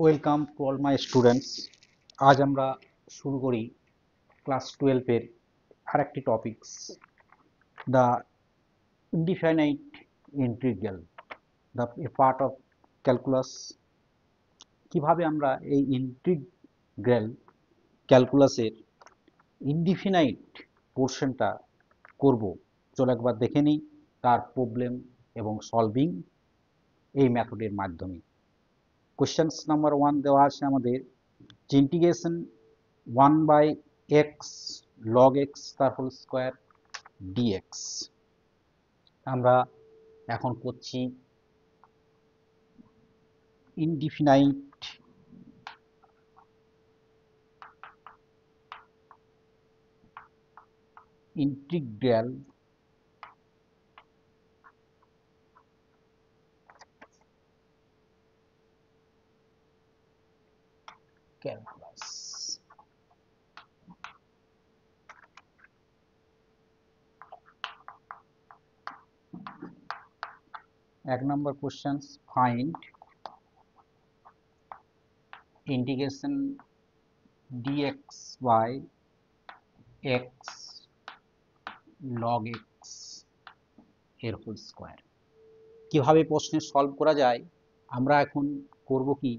Welcome to all my students. আজ আমরা শুরু করি ক্লাস 12-এর আরেকটি topics, the indefinite integral, the part of calculus. কিভাবে আমরা এই ইন্টিগ্রাল ক্যালকুলাসের ইনডিফিনাইট পোর্শনটা করব, চলো একবার দেখে নিই তার প্রবলেম এবং সলভিং এই মেথডের মাধ্যমে। কোশ্চেন্স নাম্বার 1 দেওয়া আছে আমাদের, ইন্টিগ্রেশন 1/x log x তার হোল স্কয়ার dx। আমরা এখন করছি ইনডিফিনাইট ইন্টিগ্রাল ক্যালকুলাস। এক number question, find integration dx by x log x এর হোল স্কয়ার। কিভাবে প্রশ্নে সলভ করা যায়, আমরা এখন করব কি,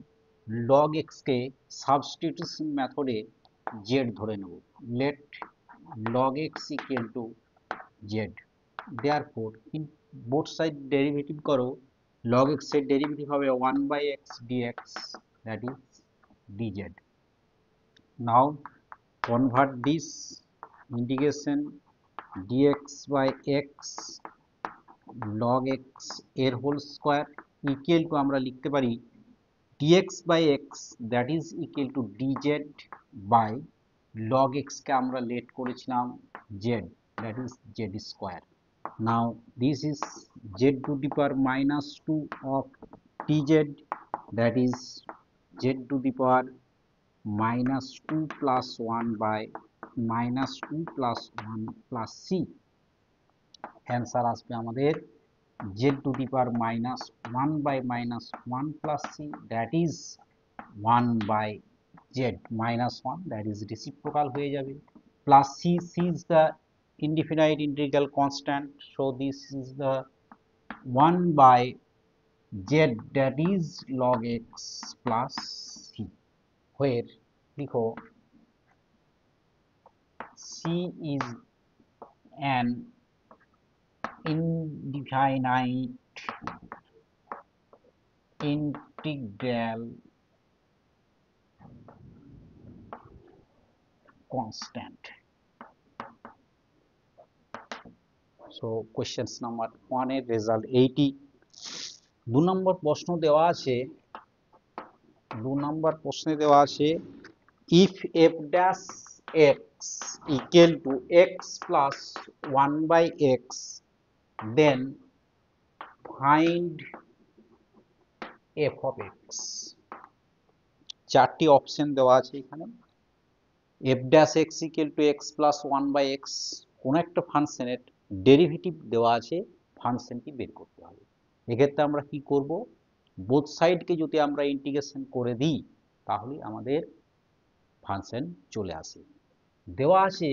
log x কে সাবস্টিটিউশন মেথডে z ধরে নেব। Let log x equal to z, therefore in both side derivative করো, log x এর ডেরিভেটিভ হবে 1/x dx, that is dz. Now convert this integration dx by x log x এর whole square equal two আমরা লিখতে পারি dx by x that is equal to dz by log x কে আমরা late করেছিলাম z, that is z square. Now this is z to the power minus 2 of dz, that is z to the power minus 2 plus 1 by minus 2 plus 1 plus c. Answer আসবে আমাদের z to the power minus 1 by minus 1 plus c, that is 1 by z minus 1, that is reciprocal হয়ে যাবে, plus c, c is the indefinite integral constant, so this is the 1 by z, that is log x plus c, where লিখো c is an indefinite integral constant. So questions number 1 এর result এইটি। 2 নম্বর প্রশ্ন দেওয়া আছে, 2 নম্বর প্রশ্নে দেওয়া আছে if f dash x equal to x plus 1 by x, then find f of x. চারটি option দেওয়া আছে এখানে। f dash x equal to x plus 1 by x, কোন একটা ফাংশনের ডেরিভেটিভ দেওয়া আছে, ফাংশনটি বের করতে হবে। এক্ষেত্রে আমরা কি করব, বোথ সাইডকে যদি আমরা ইন্টিগ্রেশন করে দিই তাহলে আমাদের ফাংশন চলে আসে। দেওয়া আছে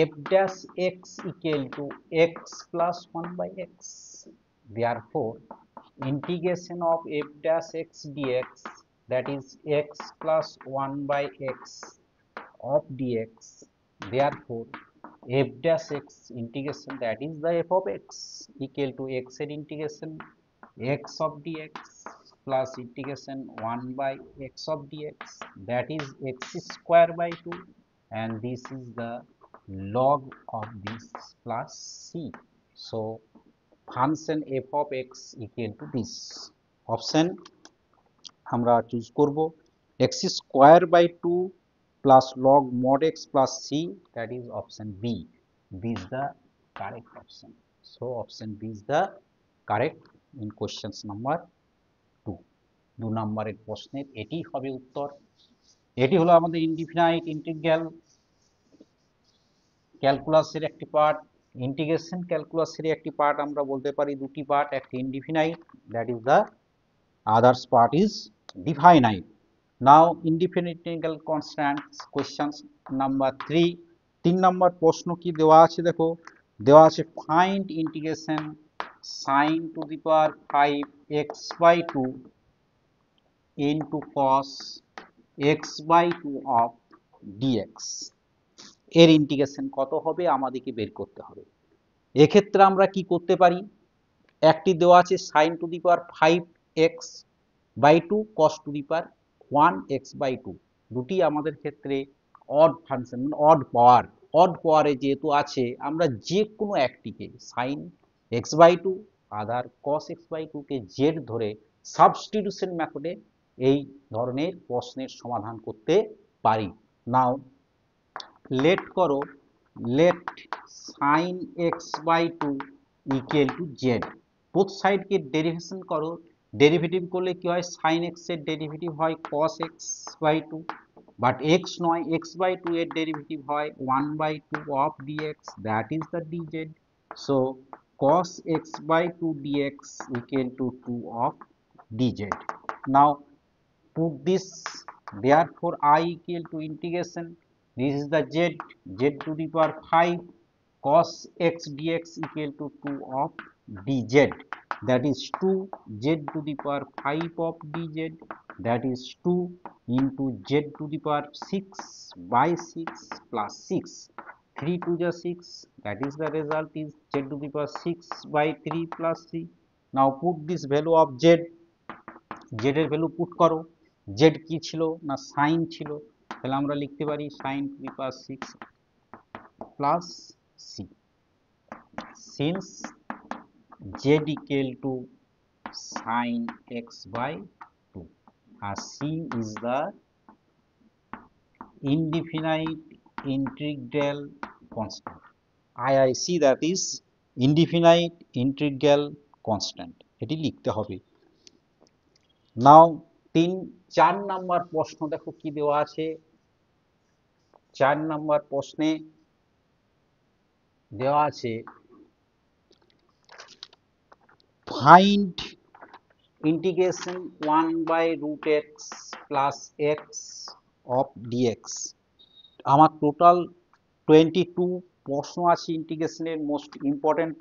f dash x equal to x plus 1 by x, therefore integration of f dash x dx, that is x plus 1 by x of dx, therefore f dash x integration, that is the f of x, equal to x এর integration x of dx plus integration 1 by x of dx, that is x square by 2, and this is the log of this plus c. So function f of x equal to this. Option আমরা choose করব x square by 2 plus log mod x plus c, that is option B. B is the correct option. So option B is the correct in questions number 2. 2 নম্বরের প্রশ্নের এটি হবে উত্তর। এটি হলো আমাদের ইনডিফিনাইট ইন্টিগ্রাল ক্যালকুলাসের একটি পার্ট। ইন্টিগ্রেশন ক্যালকুলাসের একটি পার্ট আমরা বলতে পারি দুটি পার্ট, একটি indefinite, that is the others part is definite. Now indefinite integral constants questions number 3. 3 নম্বর প্রশ্ন কি দেওয়া আছে দেখো, দেওয়া আছে find integration sin to the power 5 x by 2 into cos x by 2 of dx এর ইন্টিগ্রেশন কত হবে আমাদেরকে বের করতে হবে। এক্ষেত্রে আমরা কি করতে পারি, একটি দেওয়া আছে sin to the power 5x by 2 cos to the power 1x by 2, দুটি আমাদের ক্ষেত্রে অড ফাংশন, অড পাওয়ারে যেহেতু আছে আমরা যে কোনো একটিকে sin x by 2 other cos x by 2 কে z ধরে সাবস্টিটিউশন মেথডে এই ধরনের প্রশ্নের সমাধান করতে পারি। নাও লেট করো, let sin x by 2 equal to z, both সাইডকে ডেরিভেশন করো, ডেরিভেটিভ করলে কি হয় sin x এর ডেরিভেটিভ হয় cos x by 2, but x নয়, x by 2 এর ডেরিভেটিভ হয় 1 by 2 of dx, that is the dz. So cos x by 2 dx equal to 2 of dz. Now put this, therefore I equal to integration, this is the z to the power 5 cos x dx equal to 2 of dz, that is 2 z to the power 5 of dz, that is 2 into z to the power 6 by 6 plus 6, 3 to the 6, that is the result is z to the power 6 by 3 plus 3. Now put this value of z, z এর value put করো, z কি ছিল না sin ছিল, তাহলে আমরা লিখতে পারি sin to the power 6 plus c, since z equal to sin x by 2 and c is the indefinite integral constant, IIC that is indefinite integral constant, এটি লিখতে হবে। নাও 4 নাম্বার প্রশ্ন দেখো কি দেওয়া আছে, 4 নাম্বার প্রশ্নে দেওয়া আছে find integration 1 by root x plus x of dx, আমার টোটাল 22 প্রশ্ন আছে ইন্টিগ্রেশনের, most important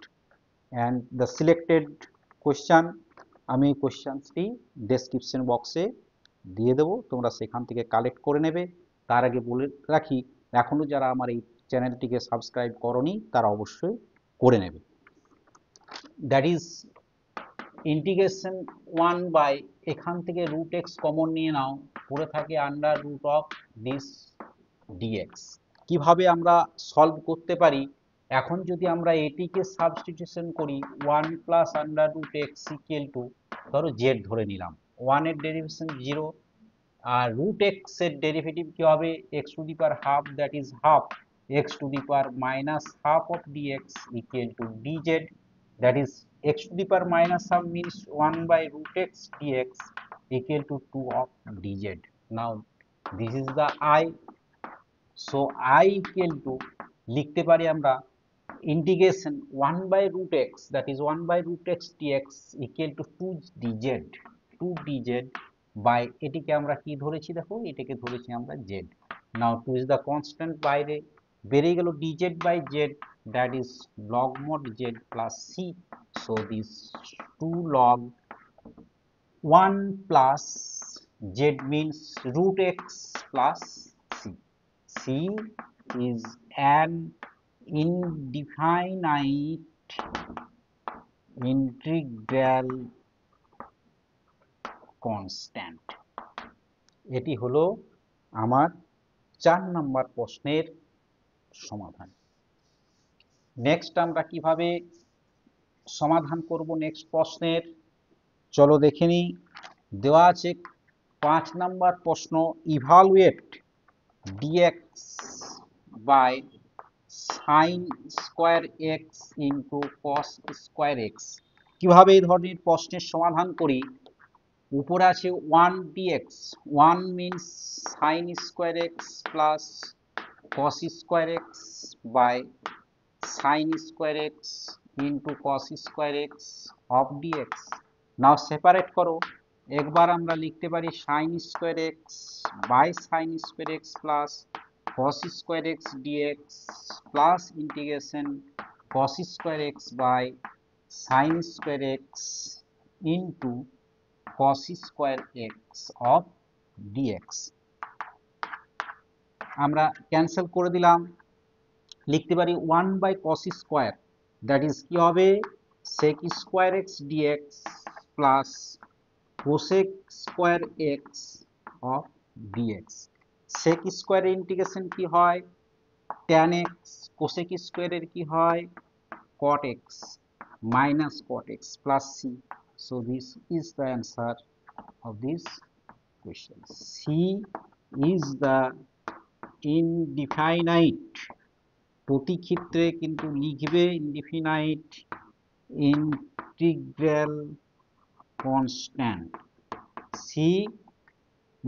and the selected question, আমি কোয়েশ্চানটি ডেসক্রিপশন বক্সে দিয়ে দেবো, তোমরা সেখান থেকে কালেক্ট করে নেবে। তার আগে বলে রাখি এখনও যারা আমার এই চ্যানেলটিকে সাবস্ক্রাইব করনি তারা অবশ্যই করে নেবে। দ্যাট ইজ ইন্টিগ্রেশন 1 বাই, এখান থেকে রুট এক্স কমন নিয়ে নাও, পড়ে থাকে under root of this dx. কিভাবে আমরা সলভ করতে পারি, এখন যদি আমরা এটিকে সাবস্টিটিউশন করি 1 plus under root x equal to, ধরো জেড ধরে নিলাম, 1 এর ডেরিভেশন 0 আর রুট এক্স এর ডেরিভেটিভ কি হবে x to the power half, that is half x to the power minus half of dx equal to dz, that is x to the power minus half means 1 by root x dx equal to 2 of dz. Now this is the I, so I equal to লিখতে পারি আমরা integration 1 by root x, that is 1 by root x dx equal to 2 dz by, এটিকে আমরা কি ধরেছি দেখো, এটাকে ধরেছি আমরা z. Now 2 is the constant, বাইরে বেরিয়ে গেল dz by z, that is log mod z plus c, so this 2 log 1 plus z means root x plus c. C is an indefinite integral constant. এটি হলো আমার 4 number প্রশ্নের সমাধান। Next আমরা কিভাবে সমাধান করব নেক্সট প্রশ্নের, চলো দেখে নিই। দেওয়া আছে 5 নাম্বার প্রশ্ন, evaluate dx by sin square x into cos square x। কিভাবে এই ধরনের প্রশ্নের সমাধান করি, উপরে আছে 1 dx, 1 means sin square x plus cos square x by sin square x into cos square x of dx। নাও সেপারেট করো, একবার আমরা লিখতে পারি sine square x by sine square x plus cos square x dx plus integration cos square x by sine square x into cos square x of dx. আমরা cancel করে দিলাম, লিখতে পারি 1 by cos square, that is কি হবে sec square x dx plus cosec square x of dx. Sec স্কোয়ারের integration কি হয় ট্যান এক্স, কোসেক স্কোয়ারের কি হয় cot x minus cot x plus c. So this is the answer of this question. C is the indefinite, প্রতি ক্ষেত্রে কিন্তু লিখবে indefinite integral constant. C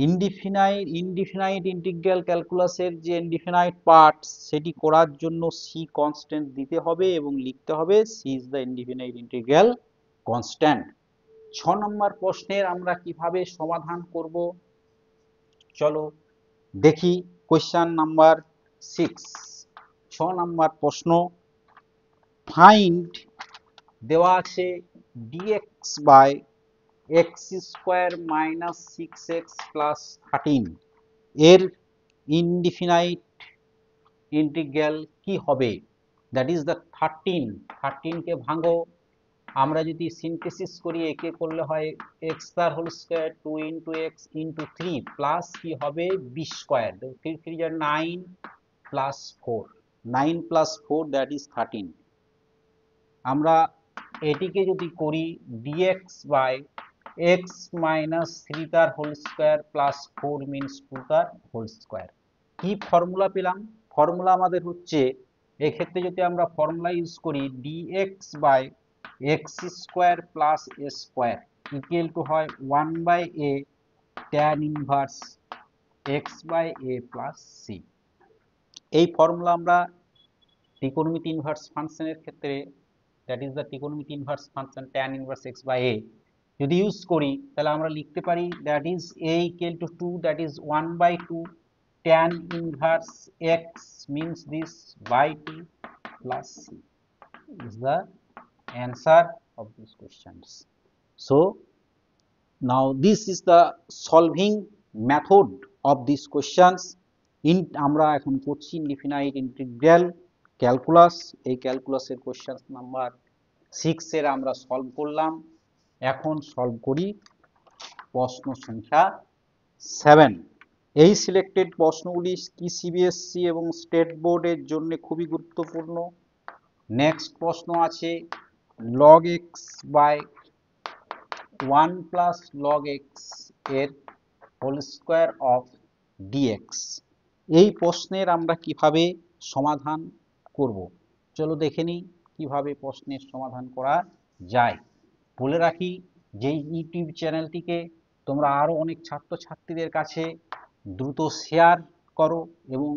indefinite integral ক্যালকুলাসের যে ইনডিফিনাইট পার্ট সেটি করার জন্য সি কনস্ট্যান্ট দিতে হবে এবং লিখতে হবে C is the indefinite integral constant. 6 number প্রশ্নের আমরা কিভাবে সমাধান করব চলো দেখি। কোয়েশ্চন নাম্বার 6, 6 নম্বর প্রশ্ন, ফাইন্ড দেওয়া আছে dx by x square minus 6x plus 13 এর ইনডিফিনাইট ইন্টিগ্রাল কি হবে, দ্যাট ইজ দ্য 13 কে ভাঙো, আমরা যদি সিনথেসিস করি একে করলে হয় x তার whole square 2 into x into 3 plus কি হবে b স্কয়ার, 3 3 যা 9 প্লাস 4, 9 প্লাস 4 দ্যাট ইজ 13। আমরা এটিকে যদি করি dx বাই x মাইনাস 3 তার হোল স্কয়ার প্লাস 4 মিনস 2 তার হোল স্কয়ার। কি ফর্মুলা পেলাম, ফর্মুলা আমাদের হচ্ছে এক্ষেত্রে যদি আমরা ফর্মুলা ইউজ করি dx by x square plus a square equal to হয় 1 by a tan inverse x by a plus c। এই ফর্মুলা আমরা ত্রিকোণমিতি ইনভার্স ফাংশনের ক্ষেত্রে, দ্যাট ইজ দ্য ত্রিকোণমিতি inverse function tan inverse x by a যদি ইউজ করি তাহলে আমরা লিখতে পারি that is a equal to 2, that is 1 by 2 tan inverse x means this by 2 plus c is the answer of these questions. So now this is the solving method of these questions. আমরা এখন করছি indefinite integral calculus, এই ক্যালকুলাসের question number 6 এর আমরা solve করলাম। এখন solve করি প্রশ্ন সংখ্যা 7। এই সিলেক্টেড প্রশ্নগুলি কি সিবিএসসি এবং স্টেট বোর্ডের জন্য খুবই গুরুত্বপূর্ণ। নেক্সট প্রশ্ন আছে log x by 1 plus log x এর হোল স্কয়ার অফ dx। এই প্রশ্নের আমরা কিভাবে সমাধান করব চলো দেখে নিই কিভাবে প্রশ্নের সমাধান করা যায়। বলে রাখি যে ইউটিউব চ্যানেলটিকে তোমরা আরো অনেক ছাত্রছাত্রীদের কাছে দ্রুত শেয়ার করো এবং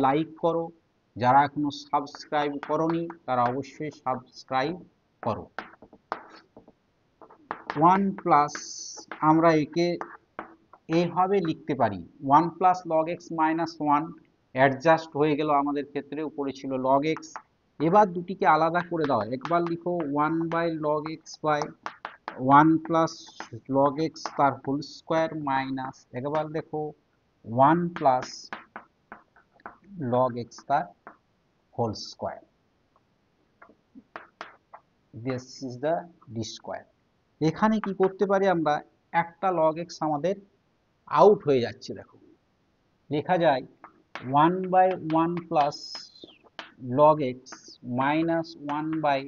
লাইক করো, যারা এখনো সাবস্ক্রাইব করোনি তারা অবশ্যই সাবস্ক্রাইব করো। 1 প্লাস আমরা একে এইভাবে লিখতে পারি 1 plus log x minus 1 adjust হয়ে গেল আমাদের ক্ষেত্রে, উপরে ছিল লগ এক্স। এবার দুটিকে আলাদা করে দাও, একবার লিখো 1 by log x by 1 plus log x তার হোল স্কয়ার মাইনাস একবার দেখো 1 প্লাস লগ এক্স তার whole square, this is the d square. এখানে কি করতে পারি আমরা, একটা লগ এক্স আমাদের আউট হয়ে যাচ্ছে, দেখো লেখা যায় 1 by 1 plus log x minus 1 by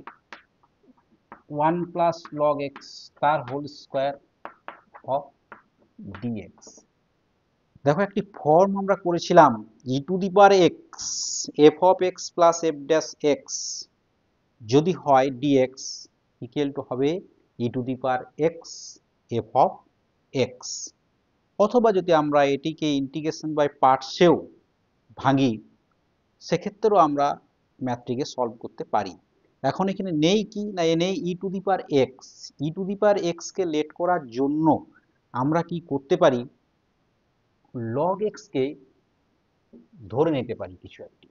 1 plus log x তার হোল স্কয়ার অফ ডিএক্স। দেখো একটি ফর্ম আমরা করেছিলাম e to the power x f of x plus f dash x যদি হয় ডিএক্স ইকুয়াল টু হবে e to the power x f of x, অথবা যদি আমরা এটিকে ইন্টিগ্রেশন বাই পার্টসেও ভাঙি সেক্ষেত্রেও আমরা ম্যাথটিকে সলভ করতে পারি। এখন এখানে নেই কি না, নেই e to the power x, e to the power x কে লেট করার জন্য আমরা কি করতে পারি, লগ এক্স কে ধরে নিতে পারি কিছু একটি।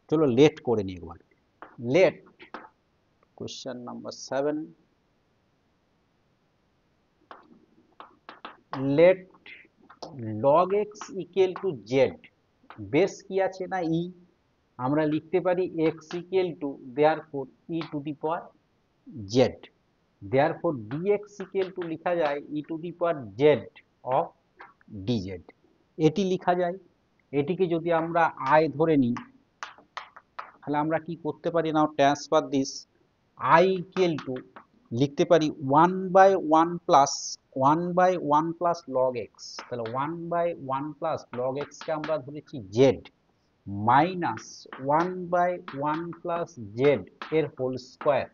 চলো লেট করে নিই একবার। Let question number 7, let log x equal to z, base কি আছে না ই, আমরা লিখতে পারি x equal to therefore e to the power z, therefore dx equal to লেখা যায় e to the power z of dz, এটি লেখা যায়। এটিকে যদি আমরা আই ধরে নিই, তাহলে আমরা কি করতে পারি, now transfer this, I equal to লিখতে পারি 1/1 প্লাস লগ এক্স, তাহলে 1/1 লগ এক্স কে আমরা ধরেছি জেড, মাইনাস 1/1 প্লাস জেড এর হোল স্কোয়ার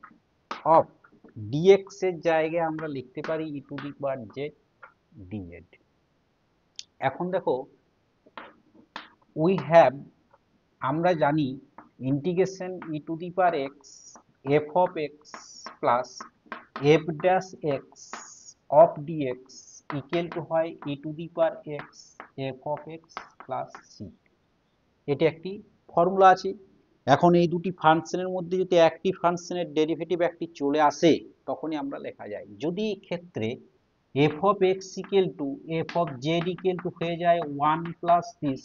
অফ ডিএক্স এর জায়গায় আমরা লিখতে পারি e to the power z dz. এখন দেখো উই হ্যাভ, আমরা জানি integration e to the power x f of x plus f dash x of dx equal to হয় e to the power x f of x plus c, এটি একটি formula আছে। এখন এই দুটি ফাংশনের মধ্যে যদি একটি ফাংশনের ডেরিভেটিভ একটি চলে আসে, তখনই আমরা লেখা যায়। যদি এই ক্ষেত্রে F of x equal two F of Z equal two হয়ে যায় 1 plus this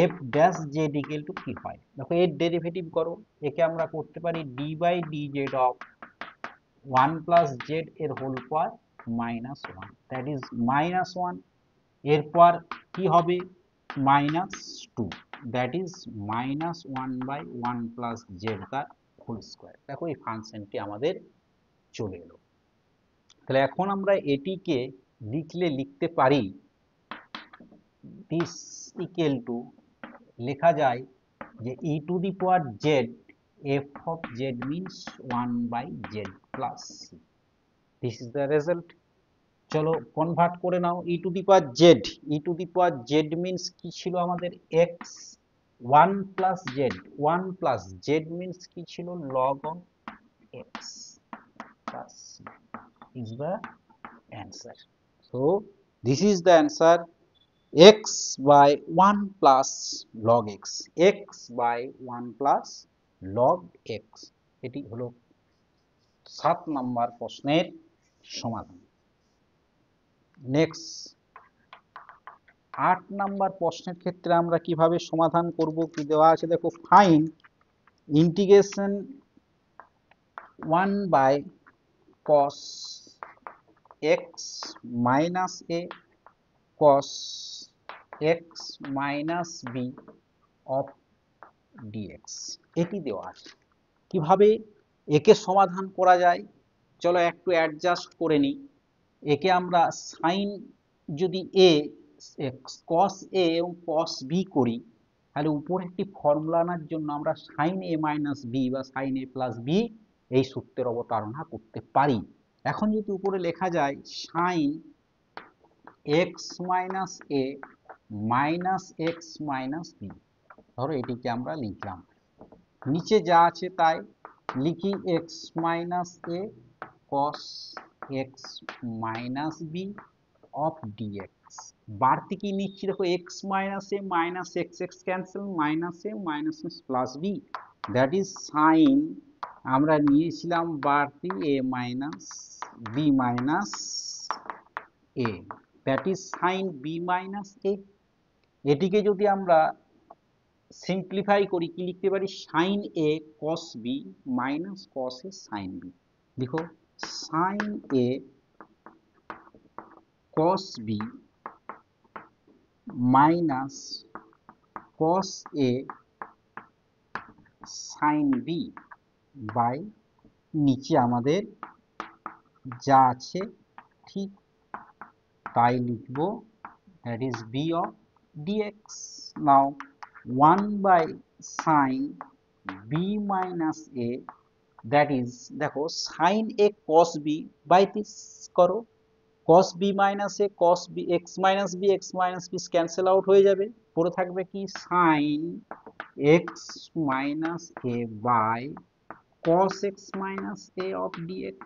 F dash Z equal to কি হয়, দেখো এর ডেরিভেটিভ করো, একে আমরা করতে পারি d by d z of 1 plus z এর whole power minus 1, that is minus 1, এরপর কি হবে minus 2, that is minus 1/1 plus z তার হোল স্কোয়ার। দেখো এই ফাংশনটি আমাদের চলে এলো। তাহলে এখন আমরা এটিকে লিখতে পারি দিস ইকুয়াল টু, লেখা যায় যে e to the power z f of z means 1/z plus c, this is the result. চলো কনভার্ট করে নাও, e to the power z, e to the power z means কি ছিল আমাদের x, 1 plus z, 1 plus z means কি ছিল log of x plus c is the answer. So this is the answer, x by 1 plus log x, x by 1 plus log x, এটি হলো 7 নম্বর প্রশ্নের সমাধান। Next 8 নম্বর প্রশ্নের ক্ষেত্রে আমরা কিভাবে সমাধান করব, কি দেওয়া আছে দেখো, find integration 1 by cos x minus a cos x minus b of dx, এটি দেওয়া আছে। কিভাবে একে সমাধান করা যায়, চলো একটু অ্যাডজাস্ট করে নিই। একে আমরা সাইন, যদি এ cos a এবং cos b করি, তাহলে উপরে একটি ফর্মুলা আনার জন্য আমরা সাইন a মাইনাস বি বা সাইন a প্লাস বি এই সূত্রের অবতারণা করতে পারি। এখন যদি উপরে লেখা যায় sine x minus a minus x minus b, ধরো এটিকে আমরা লিখলাম, নিচে যা আছে তাই লিখি x minus a cos x minus b of dx, বাড়তি কি নিচ্ছি দেখো x minus a minus x x cancel, minus a minus x plus b, that is sine, আমরা নিয়েছিলাম বাড়তি a minus b minus a, that is sine b minus a. এটিকে যদি আমরা সিম্পলিফাই করি, কি লিখতে পারি, sine a cos b minus cos a sine b, দেখো sine a cos b minus cos a sine b by নিচে আমাদের যা আছে ঠিক তাই লিখব, that is b of dx. Now 1 by sin b minus a, that is দেখো sin a cos b by this করো, cos b minus a cos b x minus b cancel out হয়ে যাবে, পড়ে থাকবে কি sin x minus a by cos x minus a of dx,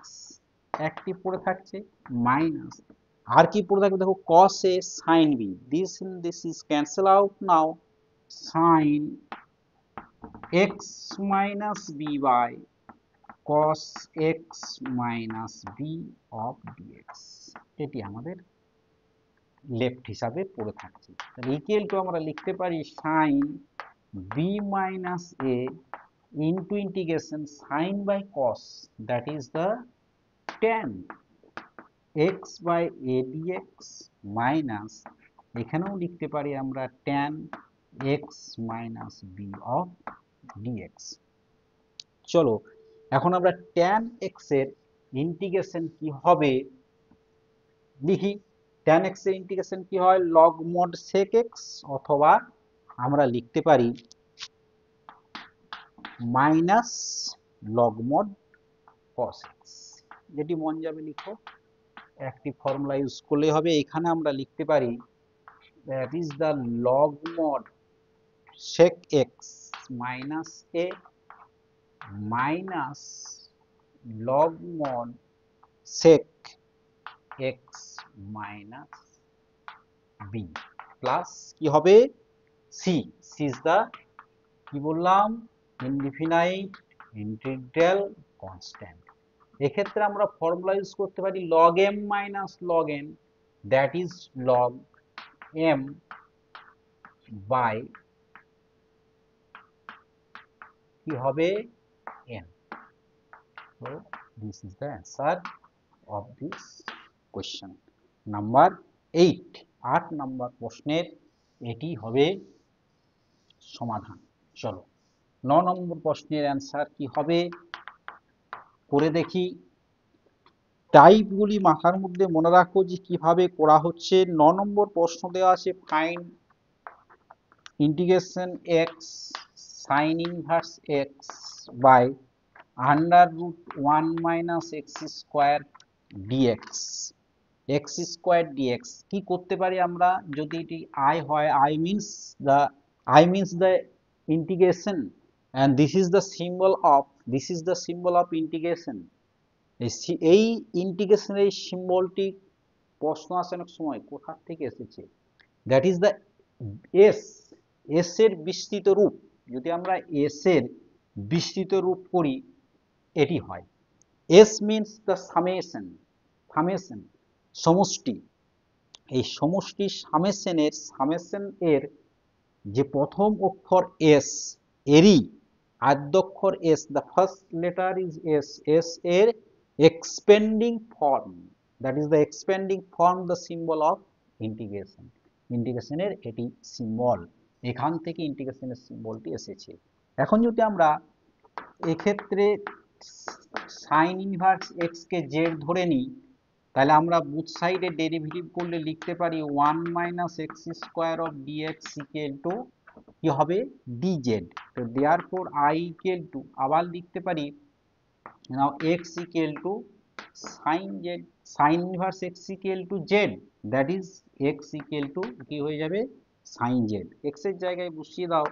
একটি পড়ে থাকছে মাইনাস আর কি পড়ে থাকবে দেখো, cos a sin b, this is cancel out now, sin x minus b by cos x minus b of dx, এটি আমাদের left হিসাবে পড়ে থাকছে। ইকুয়াল টু আমরা লিখতে পারি sin b minus a into integration sin by cos, that is the tan x by a dx minus, এখানেও লিখতে পারি আমরা tan x minus b of dx। চলো এখন আমরা tan x এর ইন্টিগ্রেশন কি হবে লিখি। tan x এর ইন্টিগ্রেশন কি হয়, log mod sec x, অথবা আমরা লিখতে পারি minus log mod cos x, যেটি মন যাবে লিখো, একটি ফর্মুলা ইউজ করলে হবে। এখানে আমরা লিখতে পারি that is the log mod sec x minus a minus log mod sec x minus b plus কি হবে c, c is the কি বললাম ইনডিফিনাইট ইন্টিগ্রাল কনস্ট্যান্ট। এক্ষেত্রে আমরা ফর্মুলা ইউজ করতে পারি log m minus log n, that is log m by কি হবে n। So this is the answer of this question number 8, 8 নম্বর প্রশ্নের এটি হবে সমাধান। চলো 9 নম্বর প্রশ্নের অ্যান্সার কি হবে করে দেখি। টাইপগুলি মাথার মধ্যে মনে রাখো যে কিভাবে করা হচ্ছে। 9 নম্বর প্রশ্ন দেওয়া আছে find integration x sin inverse x by under root 1 minus x square dx, x square dx কি করতে পারি আমরা, যদি এটি I হয়, I means the integration and this is the symbol of integration। এই ইন্টিগ্রেশনের সিম্বলটি প্রশ্ন আসে অনেক সময় কোথা থেকে এসেছে, that is the S, S এর বিস্তৃত রূপ, যদি আমরা এস এর বিস্তৃত রূপ করি এটি হয়। S means the summation, summation সমষ্টি, এই সমষ্টি সামেশন এর যে প্রথম অক্ষর এস, এরই আদ্যক্ষর S, the first letter is S, S এর expanding form, that is the expanding form, the symbol of integration. ইন্টিগ্রেশনের এটি সিম্বল, এখান থেকে ইন্টিগ্রেশনের সিম্বলটি এসেছে। এখন যদি আমরা এক্ষেত্রে সাইন ইনভার্স এক্স কে জেড ধরে নিই, তাহলে আমরা বুথ সাইডে ডেরিভেটিভ করলে লিখতে পারি 1 minus x square of dx equal to কি হবে ডিজেড। তো দেয়ারফর আই ইকুয়াল টু আবার লিখতে পারি now x equal to sine z, sine inverse x equal to z, that is x equal to কি হয়ে যাবে সাইন জেড। এক্স এর জায়গায় বসিয়ে দাও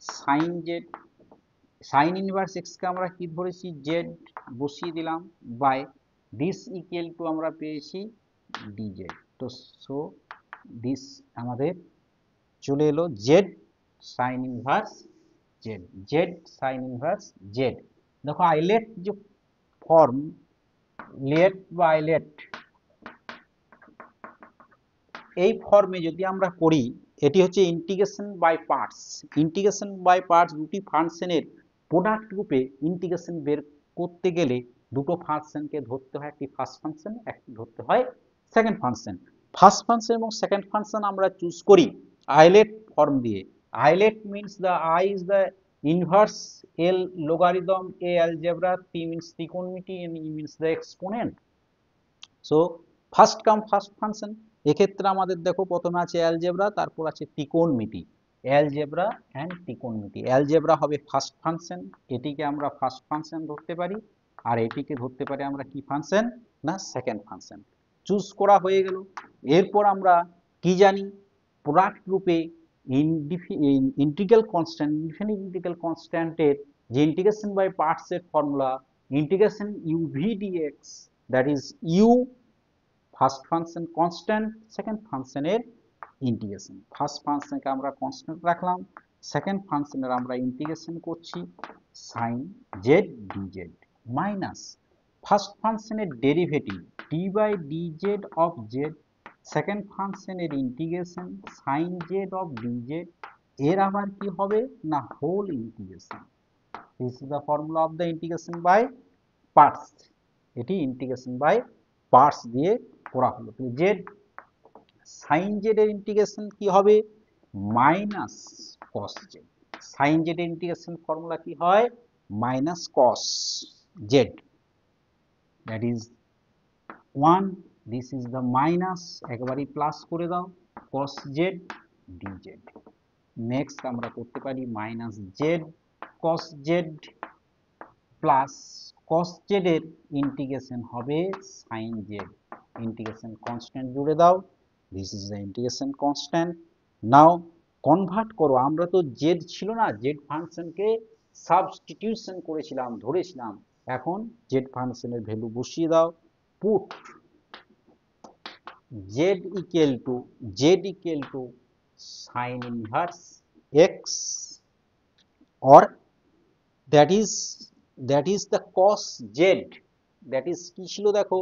sine z, sine inverse x কে আমরা কি ধরেছি জেড, বসিয়ে দিলাম বাই দিস ইকুয়াল টু আমরা পেয়েছি ডিজেড। তো সো দিস আমাদের চলে এলো z sine inverse z, z sine inverse z. দেখো আইলেট যে ফর্ম, লেট বা আইলেট, এই ফর্মে যদি আমরা করি এটি হচ্ছে integration by parts. Integration by parts দুটি ফাংশনের প্রোডাক্ট রূপে ইন্টিগ্রেশন বের করতে গেলে দুটো ফাংশনকে ধরতে হয়, একটি ফার্স্ট ফাংশন, একটি ধরতে হয় সেকেন্ড ফাংশন। ফার্স্ট ফাংশন এবং সেকেন্ড ফাংশন আমরা চুজ করি আইলেট ফর্ম দিয়ে। Eyelet means the I is the inverse, L logarithm, a algebra, t means trigonometry and e means the exponent। So first come first function, এক্ষেত্রে আমাদের দেখো প্রথমে আছে algebra, তারপর আছে ত্রিকোণমিতি, অ্যালজেব্রা অ্যান্ড ত্রিকোণমিতি। অ্যালজেব্রা হবে ফার্স্ট ফাংশন, এটিকে আমরা ফার্স্ট ফাংশন ধরতে পারি, আর এটিকে ধরতে পারি আমরা কি ফাংশন না সেকেন্ড ফাংশন। চুজ করা হয়ে গেল। এরপর আমরা কি জানি প্রোডাক্ট রূপে ইন্টিগ্রাল কনস্ট্যান্ট, ইনফিনিট ইন্টিগ্রাল কনস্ট্যান্টের যে ইন্টিগ্রেশন বাই পার্টস এর formula integration u v dx, that is u first function constant, second ফাংশনের ইন্টিগ্রেশন। ফার্স্ট ফাংশনকে আমরা কনস্ট্যান্ট রাখলাম, সেকেন্ড ফাংশনের আমরা ইন্টিগ্রেশন করছি sine z dz minus first ফাংশনের derivative d by dz of z, second ফাংশনের integration sine z of dz, এর আবার কি হবে না whole integration. This is the formula of the integration by parts. এটি ইন্টিগ্রেশন বাই পার্টস দিয়ে করা হলো। জেড সাইন জেড এর ইন্টিগ্রেশন কি হবে minus cos z. Sine z এর ইন্টিগ্রেশন ফর্মুলা কি হয় minus cos z, that is 1, this is the minus, একবারই প্লাস করে দাও কস জেড ডিজেড। নেক্সট আমরা করতে পারি minus z cos z plus cos z এর ইন্টিগ্রেশন হবে সাইন জেড, ইন্টিগ্রেশন কনস্ট্যান্ট জুড়ে দাও, this is the integration constant. Now convert করো, আমরা তো জেড ছিল না, জেড ফাংশনকে সাবস্টিটিউশন করেছিলাম, ধরেছিলাম, এখন জেড ফাংশনের ভ্যালু বসিয়ে দাও, put Z equal to sign inverse x, or that is the cos z, that is কি ছিল দেখো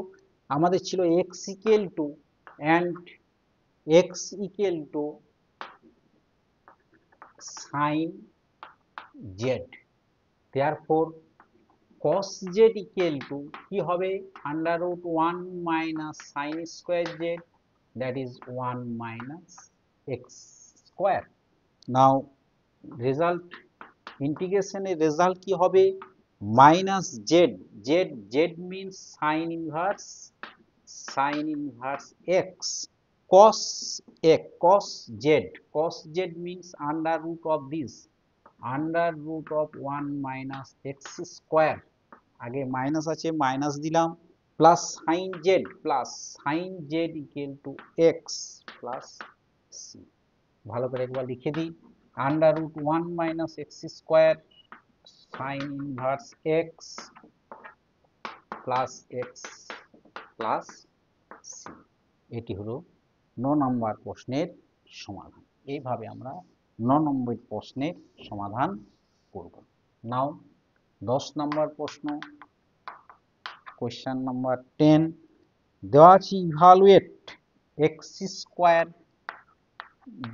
আমাদের ছিল x equal to and x equal to sin z, therefore cos z equal to কি হবে under root 1 minus sin square z, that is 1 minus x square. Now result integration এর result কি হবে minus Z, Z means sign inverse x cos z means under root of this, under root of 1 minus x square, আগে minus আছে minus দিলাম, plus sine z equal to x plus C. ভালো করে একবার লিখে দিই, under root 1 minus x square sin inverse x plus x plus c, এটি হলো 9 নম্বর প্রশ্নের সমাধান। এইভাবে আমরা 9 নম্বর প্রশ্নের সমাধান করব। নাও 10 নম্বর প্রশ্ন, কোয়েশ্চেন নাম্বার 10, দেওয়া আছে evaluate x square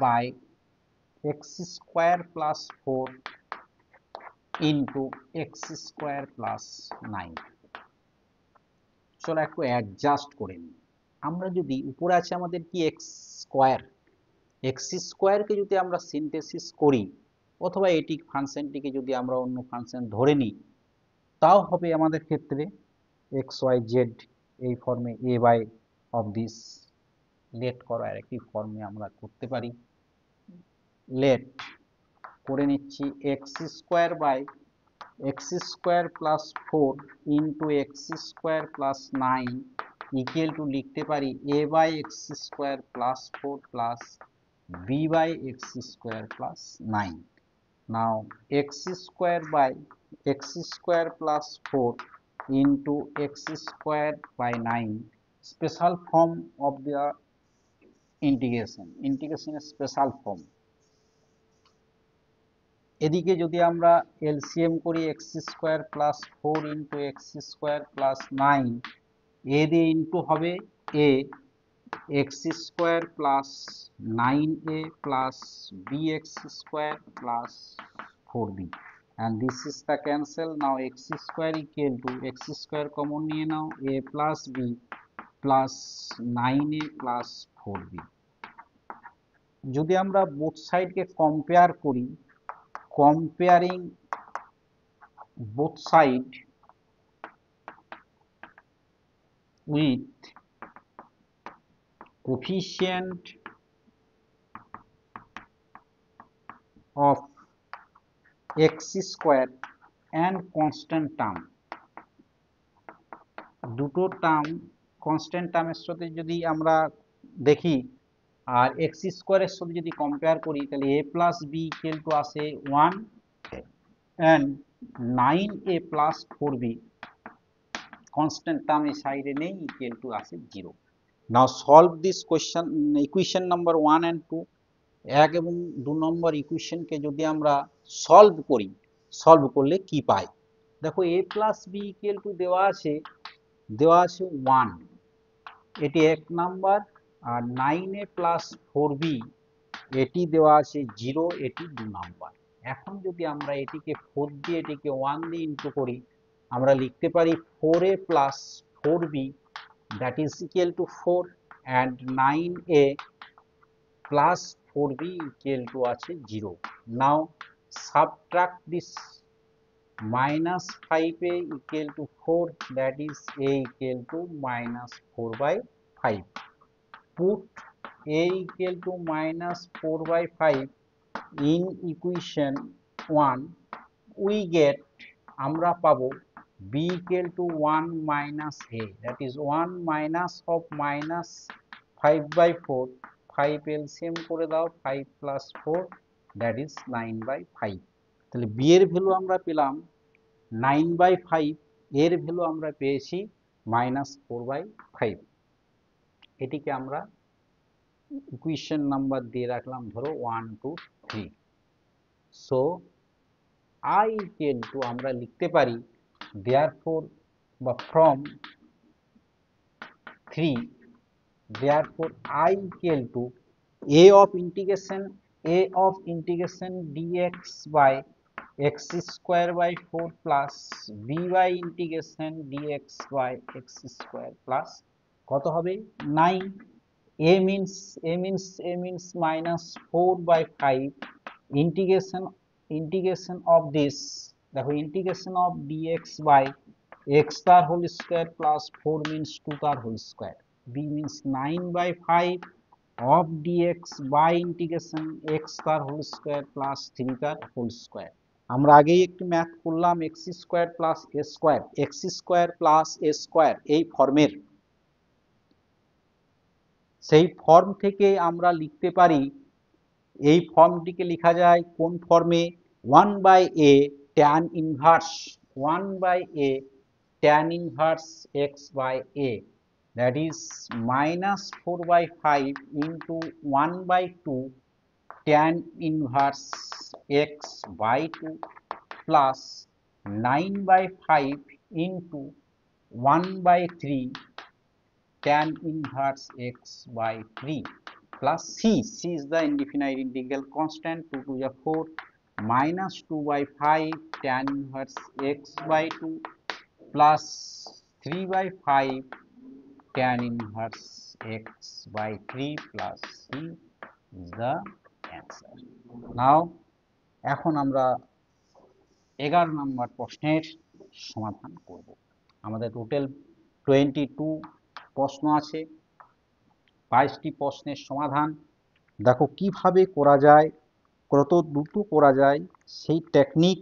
by x square plus 4 into x square plus 9। চলো একটু অ্যাডজাস্ট করে নিই, আমরা যদি উপরে আছে আমাদের কি x স্কয়ারকে যদি আমরা সিনথেসিস করি অথবা এটি ফাংশনটিকে যদি আমরা অন্য ফাংশন ধরে নিই, তাও হবে আমাদের ক্ষেত্রে xyz এই ফর্মে a বাই অফ দিস, লেট করা একটি ফর্মে আমরা করতে পারি, লেট করে নিচ্ছি x square by x square plus 4 into x square plus 9 equal to লিখতে পারি a by x square plus 4 plus b by x square plus 9। Now x square by x square plus 4 into x square by 9, special form of the ইন্টিগ্রেশনের special form. এদিকে যদি আমরা LCM করি x square plus 4 into x square plus 9, a দিয়ে into হবে a, x square plus 9a plus bx square plus 4b, and this is the cancel. Now x square equal to x square common নিয়ে নাও, a plus b plus 9a plus 4b। যদি আমরা both সাইডকে compare করি, comparing both side with coefficient of x square and constant term, দুটো term constant টার্মের সাথে যদি আমরা দেখি আর x স্কয়ারের সাথে যদি কম্পেয়ার করি, তাহলে a plus b equal to আসে 1 and 9a plus 4b, constant term এই সাইডে নেই, ইকুয়াল টু আসে 0। Now solve this question equation number 1 and 2, 1 এবং 2 নম্বর ইকুয়েশনকে যদি আমরা সলভ করি, সলভ করলে কি পাই? দেখো a plus b equal to দেওয়া আছে 1, এটি 1 নাম্বার, আর 9a প্লাস 4b এটি দেওয়া আছে 0, এটি 2 নাম্বার। এখন যদি আমরা এটিকে 4 দিয়ে এটিকে 1 দিয়ে ইনটু করি, আমরা লিখতে পারি 4a plus 4b that is equal to 4 and 9a plus 4b equal to আছে 0. Now subtract this, minus 5a equal to 4, that is a equal to minus 4 by 5. Put a equal to minus 4 by 5 in equation 1, we get, আমরা পাবো b equal to 1 minus a, that is 1 minus of minus 5 by 4, 5 LCM করে দাও, 5 plus 4 that is 9 by 5। তাহলে b এর value আমরা পেলাম 9 by 5, এর value আমরা পেয়েছি minus 4 by 5। এটিকে আমরা ইকুয়েশন নাম্বার দিয়ে রাখলাম ধরো 1 2 3। সো I equal to আমরা লিখতে পারি therefore বা from 3, therefore I equal to a of integration dx by x square by 4 plus b by integration dx by x square plus কত হবে 9, a means minus 4 by 5 integration of this, দেখো integration of dx by x star whole square plus 4 means 2 star whole square, b means 9 by 5 of dx by integration x star whole square plus 3 star whole square। আমরা আগেই একটু math করলাম x square plus a square, x square plus a square এই ফর্মের, সেই form থেকে আমরা লিখতে পারি, এই ফর্মটিকে লেখা যায় কোন ফর্মে, 1 by a tan inverse 1 by a tan inverse x by a, that is minus 4 by 5 into 1 by 2 tan inverse x by 2 plus 9 by 5 into 1 by 3 tan inverse x by 3 plus c is the indefinite integral constant, 2 to the 4 minus 2 by 5 tan inverse x by 2 plus 3 by 5 tan inverse x by 3 plus c is the answer. Now এখন আমরা 11 নম্বর প্রশ্নের সমাধান করব। আমাদের total 22 প্রশ্ন আছে, 22টি প্রশ্নের সমাধান দেখো কিভাবে করা যায়, কত দ্রুত করা যায় সেই টেকনিক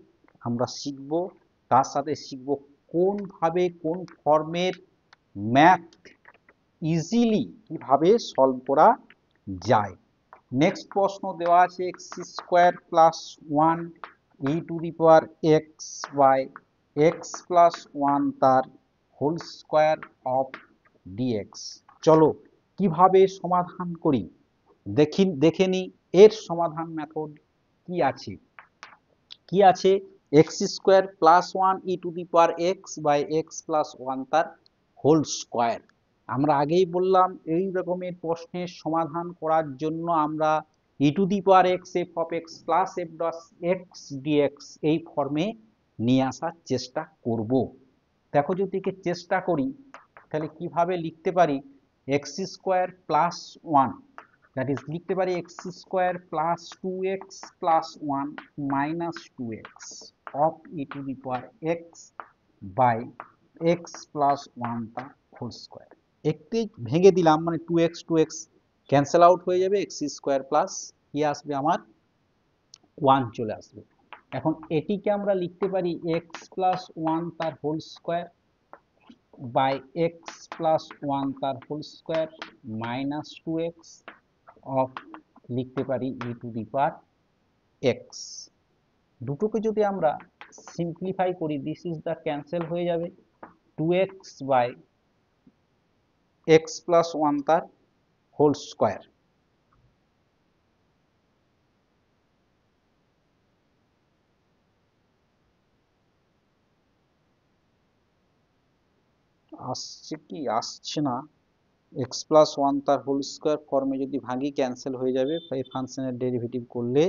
আমরা শিখব, তার সাথে শিখব কোনভাবে কোন ফর্মের ম্যাথ ইজিলি কিভাবে সলভ করা যায়। নেক্সট প্রশ্ন দেওয়া আছে x square plus 1 e to the power x by x plus 1 তার হোল স্কোয়ার অফ ডিএক্স। চলো কিভাবে সমাধান করি দেখে নি, এর সমাধান মেথড কি আছে x square plus 1 e to the power x by x plus 1 তার হোল স্কোয়ার। আমরা আগেই বললাম এই রকমের প্রশ্নের সমাধান করার জন্য আমরা e to the power x f of x plus f dot x dx এই ফর্মে নিয়ে আসার চেষ্টা করব। দেখো যদি চেষ্টা করি তাহলে কিভাবে লিখতে পারি, x square plus 1 that is লিখতে পারি x square plus 2x plus 1 minus 2x of e to the power x by x plus 1 তা হোল স্কোয়ার। একটি ভেঙে দিলাম মানে 2x ক্যান্সেল আউট হয়ে যাবে, এক্স স্কোয়ার প্লাস কি আসবে আমার 1 চলে আসবে। এখন এটিকে আমরা লিখতে পারি এক্স প্লাস 1 তার whole square by x plus 1 তার whole square minus 2x of লিখতে পারি e to the power x. দুটোকে যদি আমরা সিম্পলিফাই করি দিস ইজ দ্য ক্যান্সেল হয়ে যাবে 2x by x plus one তার হোল স্কোয়ার। আসছে কি আসছে না, এক্স প্লাস ওয়ান তার হোল স্কোয়ার ফর্মে যদি ভাঙি ক্যান্সেল হয়ে যাবে, এই ফাংশনের ডেরিভেটিভ করলে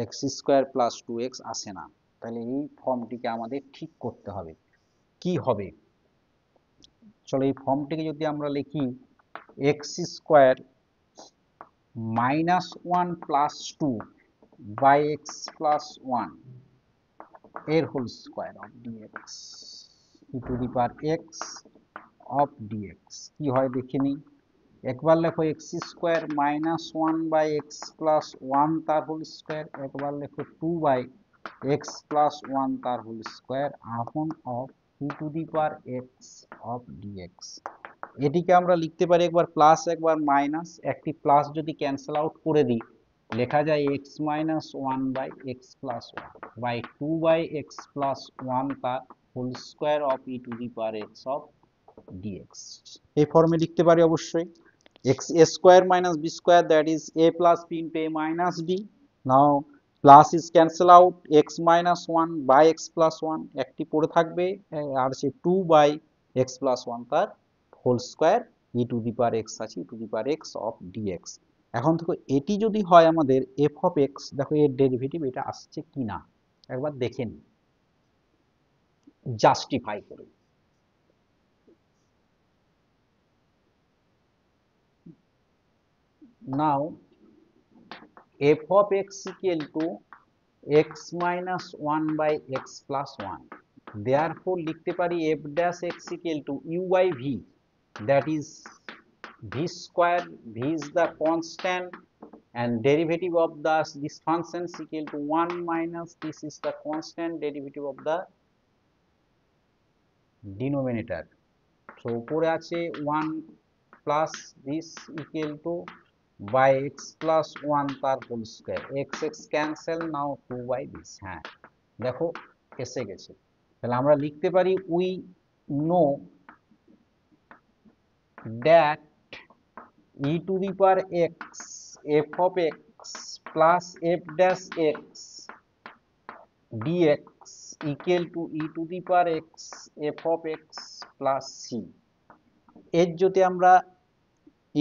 x square plus two x আসে না। তাহলে এই ফর্মটিকে আমাদের ঠিক করতে হবে। কি হবে, চলো এই ফর্মটিকে যদি আমরা লিখি x square minus one plus two by x plus one এর whole square of dx e to the power x of dx কি হয় দেখে নিই। একবার লেখো x square minus one by x plus one তার হোল স্কোয়ার, একবার লেখো two by x plus one তার whole square upon of e to the power x of dx. এটিকে আমরা লিখতে পারি একবার প্লাস একবার মাইনাস, একটি প্লাস যদি ক্যান্সেল আউট করে দিই লেখা যায় x minus one by x plus one by two by x plus one তার whole square of e to the power x of dx. এই ফর্মে লিখতে পারি অবশ্যই। x a square minus b square, that is a plus b into a minus b. Now plus is cancel out, x minus 1 by x plus 1 একটি পড়ে থাকবে, আর সে 2 by x plus 1 তার whole square e to the power x আছে e to the power x of dx। এখন দেখো এটি যদি হয় আমাদের f of x, দেখো এর ডেরিভেটিভ এটা আসছে কিনা একবার দেখে নিই জাস্টিফাই করে। Now f of x equal to x minus 1 by x plus 1, therefore লিখতে পারি f dash x equal to u by v, that is v square, v is the constant and derivative of this function is equal to 1 minus this is the constant derivative of the denominator. So উপরে আছে 1 plus this equal to by x plus 1 তার whole square, x x cancel, now 2 by this। হ্যাঁ দেখো এসে গেছে। তাহলে আমরা লিখতে পারি we know that e to the power x f of x plus f dash x dx equal to e to the power x f of x plus c। এর যদি আমরা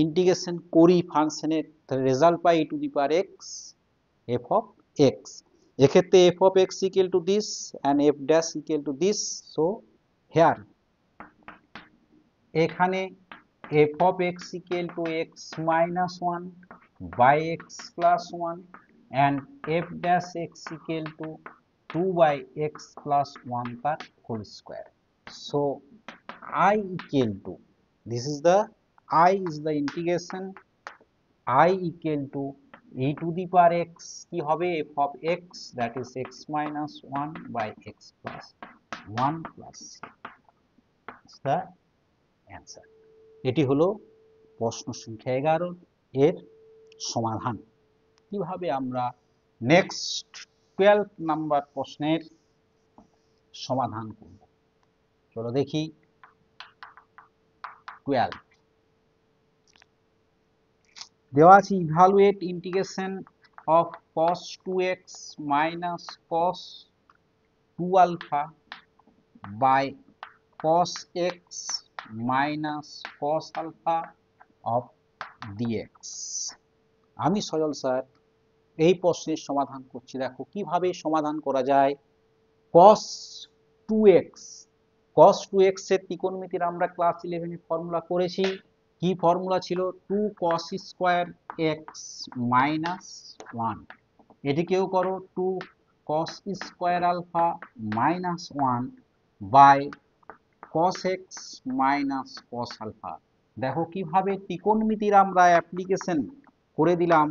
ইন্টিগ্রেশন করি ফাংশনের result pi e to the power x f of x। এক্ষেত্রে f of x equal to this and f dash equal to this, so here এখানে f of x equal to x minus 1 by x plus 1 and f dash x equal to 2 by x plus 1 তার whole square। So I equal to, this is the I is the integration, I equal to e to the power x কি হবে f of x, that is x minus 1 by x plus 1 plus c is the answer। এটি হলো প্রশ্ন সংখ্যা 11 এর সমাধান। কিভাবে আমরা নেক্সট 12 নাম্বার প্রশ্নের সমাধান করব, চলো দেখি। 12 দেওয়া আছে evaluate integration of cos 2x minus cos 2 alpha by cos x minus cos alpha of dx। আমি সজল স্যার এই প্রশ্নের সমাধান করছি। দেখো কিভাবে সমাধান করা যায়। cos 2x, cos 2x এর ত্রিকোণমিতির আমরা ক্লাস 11 এ ফর্মুলা করেছি। কি ফর্মুলা ছিল 2 cos স্কয়ার x minus 1, এটিকেও করো 2 cos square alpha minus 1 by cos x minus cos alpha। দেখো কিভাবে ত্রিকোণমিতির আমরা অ্যাপ্লিকেশন করে দিলাম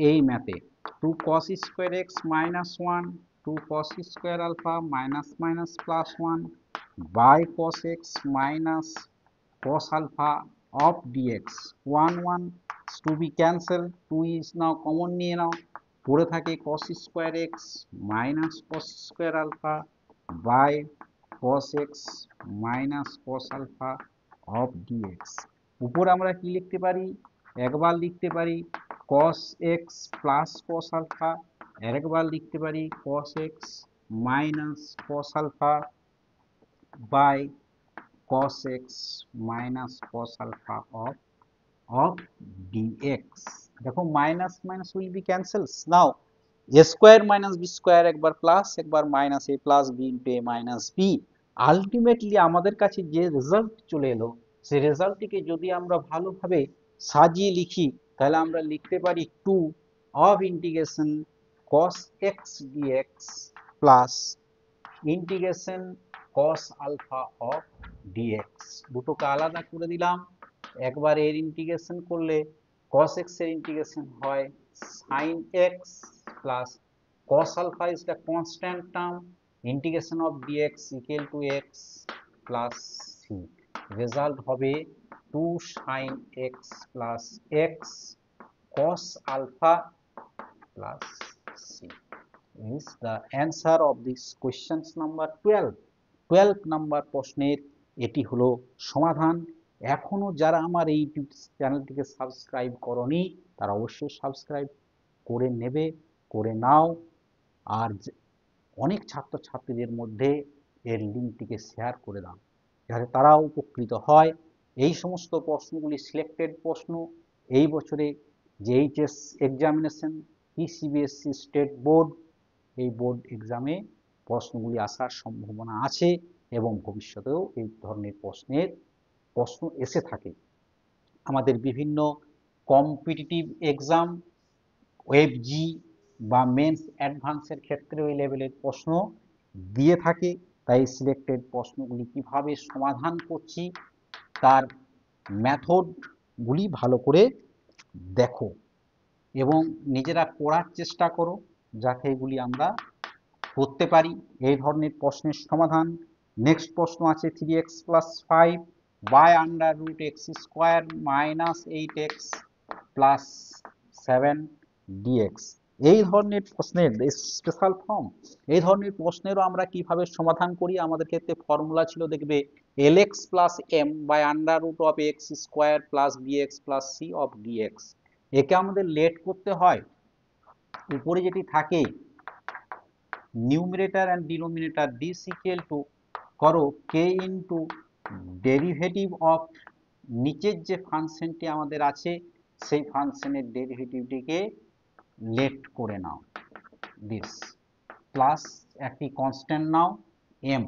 এই ম্যাথে। 2 cos square x minus 1, 2 cos square alpha minus minus plus 1 by cos x minus cos alpha of dx। 1 1 to be cancelled, 2 is now common নিয়ে নাও, পড়ে থাকে cos square x minus cos square alpha by cos x minus cos alpha of dx। উপর আমরা কি লিখতে পারি, একবার লিখতে পারি cos x plus cos alpha, আরেকবার লিখতে পারি cos x minus cos alpha by cos x minus cos alpha of dx. দেখো minus minus will be cancels. Now a square minus b square, একবার প্লাস একবার minus, a plus b into a minus b. Ultimately আমাদের কাছে যে result চলে এলো, সেই রেজাল্টটিকে যদি আমরা ভালোভাবে সাজিয়ে লিখি, তাহলে আমরা লিখতে পারি 2 of integration cos x dx plus integration cos alpha of dx। দুটোকে আলাদা করে দিলাম। একবার এর ইন্টিগ্রেশন করলে cos x এর ইন্টিগ্রেশন হয় sin x plus cos alpha is the constant term, integration of dx equal to x plus c। Result হবে 2 sin x plus x cos alpha plus c is the answer of this questions number 12। 12 number প্রশ্নের এটি হলো সমাধান। এখনো যারা আমার এই YouTube চ্যানেলটিকে সাবস্ক্রাইব করনি, তারা অবশ্যই সাবস্ক্রাইব করে নেবে, করে নাও। আর অনেক ছাত্রছাত্রীদের মধ্যে এর লিঙ্কটিকে শেয়ার করে দাও, যাতে তারাও উপকৃত হয়। এই সমস্ত প্রশ্নগুলি সিলেক্টেড প্রশ্ন। এই বছরে যে HS examination, CBSE state board, এই বোর্ড এক্সামে প্রশ্নগুলি আসার সম্ভাবনা আছে এবং ভবিষ্যতেও এই ধরনের প্রশ্ন এসে থাকে। আমাদের বিভিন্ন কম্পিটিটিভ এক্সাম, ওয়েবজি বা মেন্স অ্যাডভান্সের ক্ষেত্রে ওই লেভেলের প্রশ্ন দিয়ে থাকে। তাই সিলেক্টেড প্রশ্নগুলি কিভাবে সমাধান করছি তার মেথডগুলি ভালো করে দেখো এবং নিজেরা পড়ার চেষ্টা করো, যাতে এগুলি আমরা করতে পারি। এই ধরনের প্রশ্নের সমাধান। নেক্সট প্রশ্ন আছে 3x plus 5 by under root x square minus 8x plus 7 dx. এই ধরনের প্রশ্নের স্পেশাল ফর্ম, এই ধরনের প্রশ্নেরও আমরা কিভাবে সমাধান করি। আমাদের ক্ষেত্রে ফর্মুলা ছিল, দেখবে lx plus m by under root of x square plus bx plus c of dx। একে আমাদের লেট করতে হয়। উপরে যেটি থাকে numerator and denominator this equal to করো কে ইন্টু ডেরিভেটিভ অফ নিচের যে ফাংশনটি আমাদের আছে সেই ফাংশনের ডেরিভেটিভটিকে লেট করে নাও দিস, প্লাস একটি কনস্ট্যান্ট নাও এম।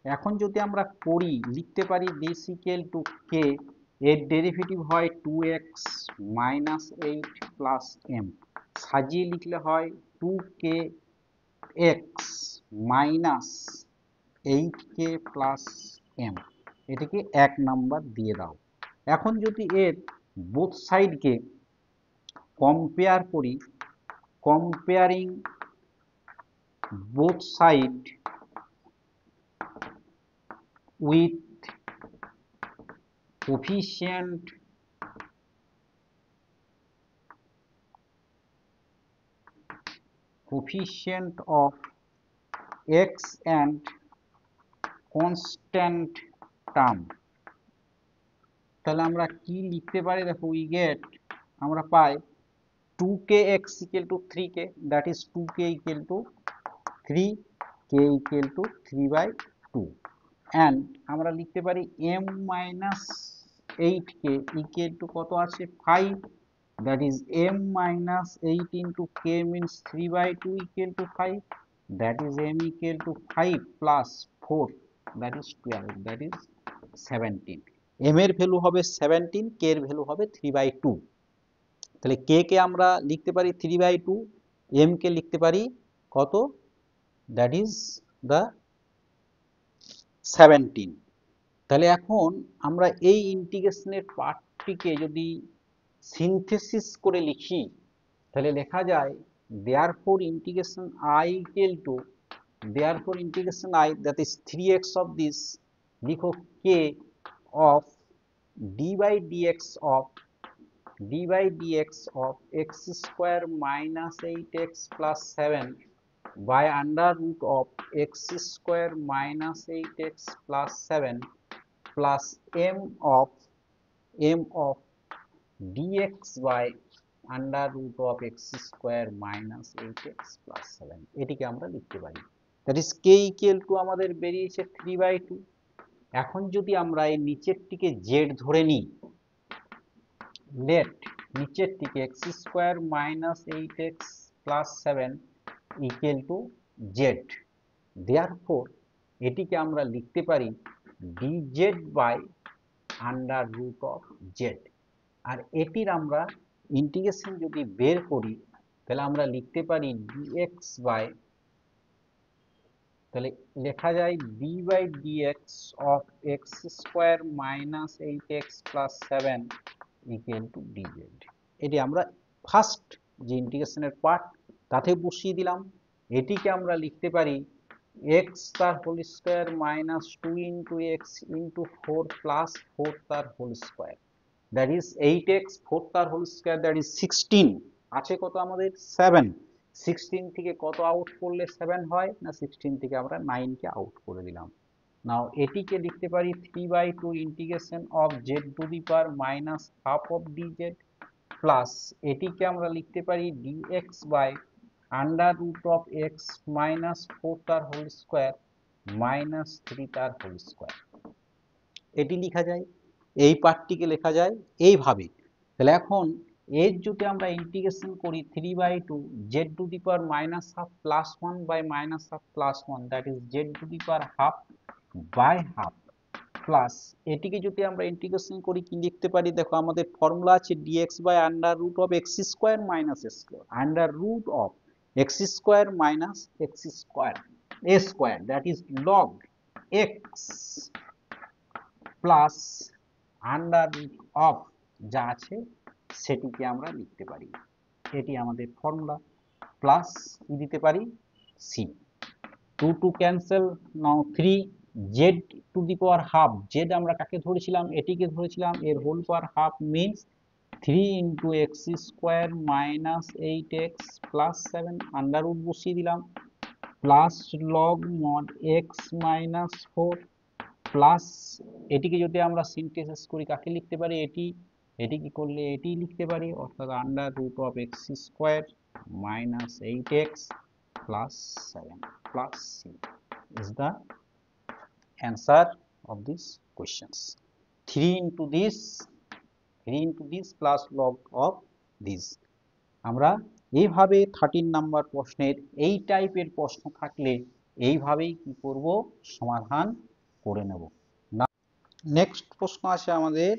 এখন যদি আমরা করি, লিখতে পারি দিস ইকুয়াল টু কে, এর ডেরিভেটিভ হয় 2x মাইনাস 8 প্লাস এম। সাজিয়ে লিখলে হয় 2k x minus 8k plus m। এটাকে 1 নাম্বার দিয়ে দাও। এখন যদি এর বোথ সাইডকে কম্পেয়ার করি, comparing both side with coefficient of x and constant term, তাহলে আমরা কি লিখতে পারি? দেখো we get, আমরা পাই 2kx equal to 3k, that is 2k equal to 3, k equal to 3/2, and আমরা লিখতে পারি m minus 8k equal to কত আছে 5, that is m minus 8 into k means 3/2 equal to 5, that is m equal to 5 plus 4, that is 12, that is 17। m এর value হবে 17, k এর value হবে 3/2। তাহলে k কে আমরা লিখতে পারি 3/2, m কে লিখতে পারি কত, that is the 17। তাহলে এখন আমরা এই ইন্টিগ্রেশনের পার্টটিকে যদি সিনথেসিস করে লিখি, তাহলে লেখা যায় therefore integration I equal to, therefore integration I, that is 3x of this, লিখো k of d by dx of x square minus 8x plus 7 by under root of x square minus 8x plus 7 plus m of m of dx by under root of x square minus 8x plus 7, এটিকে আমরা লিখতে পারি। That is k equal to আমাদের বেরিয়েছে 3/2। এখন যদি আমরা এই নিচেরটিকে জেড ধরে নিই, লেট নিচেরটিকে x square minus 8x plus 7 equal to z, therefore এটিকে আমরা লিখতে পারি dz by under root of z. আর এটির আমরা ইন্টিগ্রেশন যদি বের করি তাহলে আমরা লিখতে পারি dx বাই, তাহলে লেখা যায় d by dx of x square minus 8x plus 7 equal to dz। এটি আমরা ফার্স্ট যে ইন্টিগ্রেশনের পার্ট তাতে বসিয়ে দিলাম। এটিকে আমরা লিখতে পারি x তার whole square minus 2 into x into 4 plus 4 তার whole square, that is 8x 4 তার হোল স্কোয়ার, দ্যাট ইজ 16। আছে কত আমাদের 7, 16 থেকে কত আউট করলে 7 হয় না, 16 থেকে আমরা 9 কে আউট করে দিলাম। নাও এটিকে লিখতে পারি 3/2 integration of z to the power minus half of dz plus এটিকে আমরা লিখতে পারি dx by under root of x minus 4 তার হোল স্কোয়ার মাইনাস 3 তার হোল স্কোয়ার। এটি লেখা যায়, এই পার্টটিকে লেখা যায় এইভাবে। তাহলে এখন এর যদি আমরা ইন্টিগ্রেশন করি 3/2 z to the power minus half plus 1 by minus half plus 1, that is z to the power half by half plus এটিকে যদি আমরা ইন্টিগ্রেশন করি কি লিখতে পারি, দেখো আমাদের ফর্মুলা আছে dx by under root of x square minus a square, under root of x square minus x square a square, that is log x plus under root of যা আছে সেটিকে আমরা লিখতে পারি, এটি আমাদের ফর্মুলা। প্লাস কি দিতে পারি c, 2 to cancel, now 3 z to the power half, z আমরা কাকে ধরেছিলাম, এটিকে ধরেছিলাম, এর whole power half means 3 into x square minus 8x plus 7 under root বসিয়ে দিলাম plus log mod x minus 4 plus এটিকে যদি আমরা সিনথেসিস করি কাকে লিখতে পারি, এটি কি করলে এটি লিখতে পারি, অর্থাৎ under root of x square minus 8x plus 7 plus c is the answer of these questions. 3 into this plus log of this। আমরা এইভাবে 13 নাম্বার প্রশ্নের এই টাইপের প্রশ্ন থাকলে এইভাবেই কি করব, সমাধান করে নেব। নেক্সট প্রশ্ন আছে আমাদের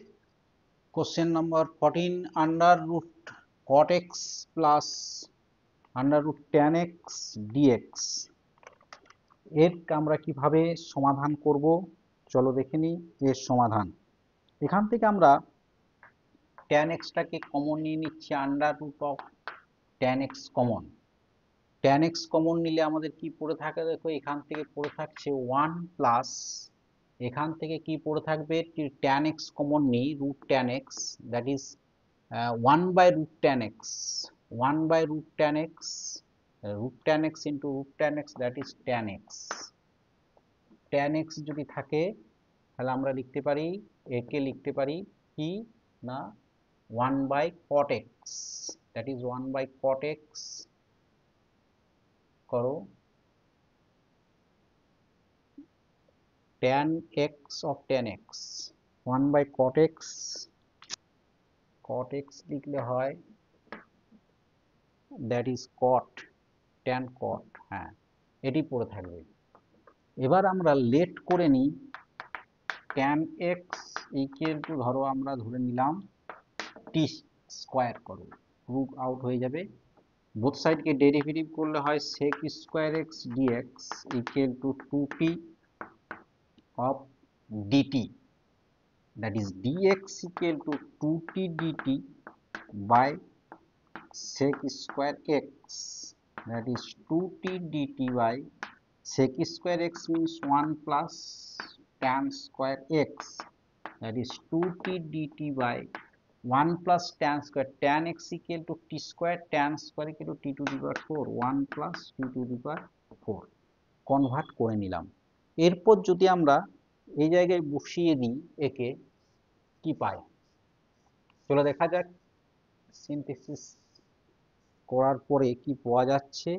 question number 14, under root cot x plus under root tan x dx, এর আমরা কিভাবে সমাধান করব চলো দেখে নিই এর সমাধান। এখান থেকে আমরা tan x টাকে কমন নিয়ে নিচ্ছি, under root of tan x common, tan x common নিলে আমাদের কি পড়ে থাকে, দেখো এখান থেকে পড়ে থাকছে 1 প্লাস এখান থেকে কি পড়ে থাকবে, tan x কমন নিই root tan x, that is 1 by root tan x, 1 by root tan x, root tan x into root tan x, that is tan x। tan x যদি থাকে তাহলে আমরা লিখতে পারি, একে লিখতে পারি কি না 1 by cot x, that is 1 by cot x করো tan x of tan x, 1 by cot x লিখলে হয় that is cot, tan cot, হ্যাঁ এটি পড়ে থাকবে। এবার আমরা লেট করে নিই tan x ইকুয়াল টু, ধরো আমরা ধরে নিলাম t স্কয়ার, করো রুট আউট হয়ে যাবে, বোথ সাইডকে ডেরিভেটিভ করলে হয় sec square x dx equal two 2t of dt, that is dx equal to 2t dt by sec square x, that is 2t dt by sec square x means 1 plus tan square x, that is 2t dt by 1 plus tan square, tan x equal to t square, tan square equal to t to the power 4, 1 plus t to the power 4 convert করে নিলাম। এরপর যদি আমরা এই জায়গায় বসিয়ে দিই একে কি পাই, চলো দেখা যাক সিনথেসিস করার পরে কি পাওয়া যাচ্ছে।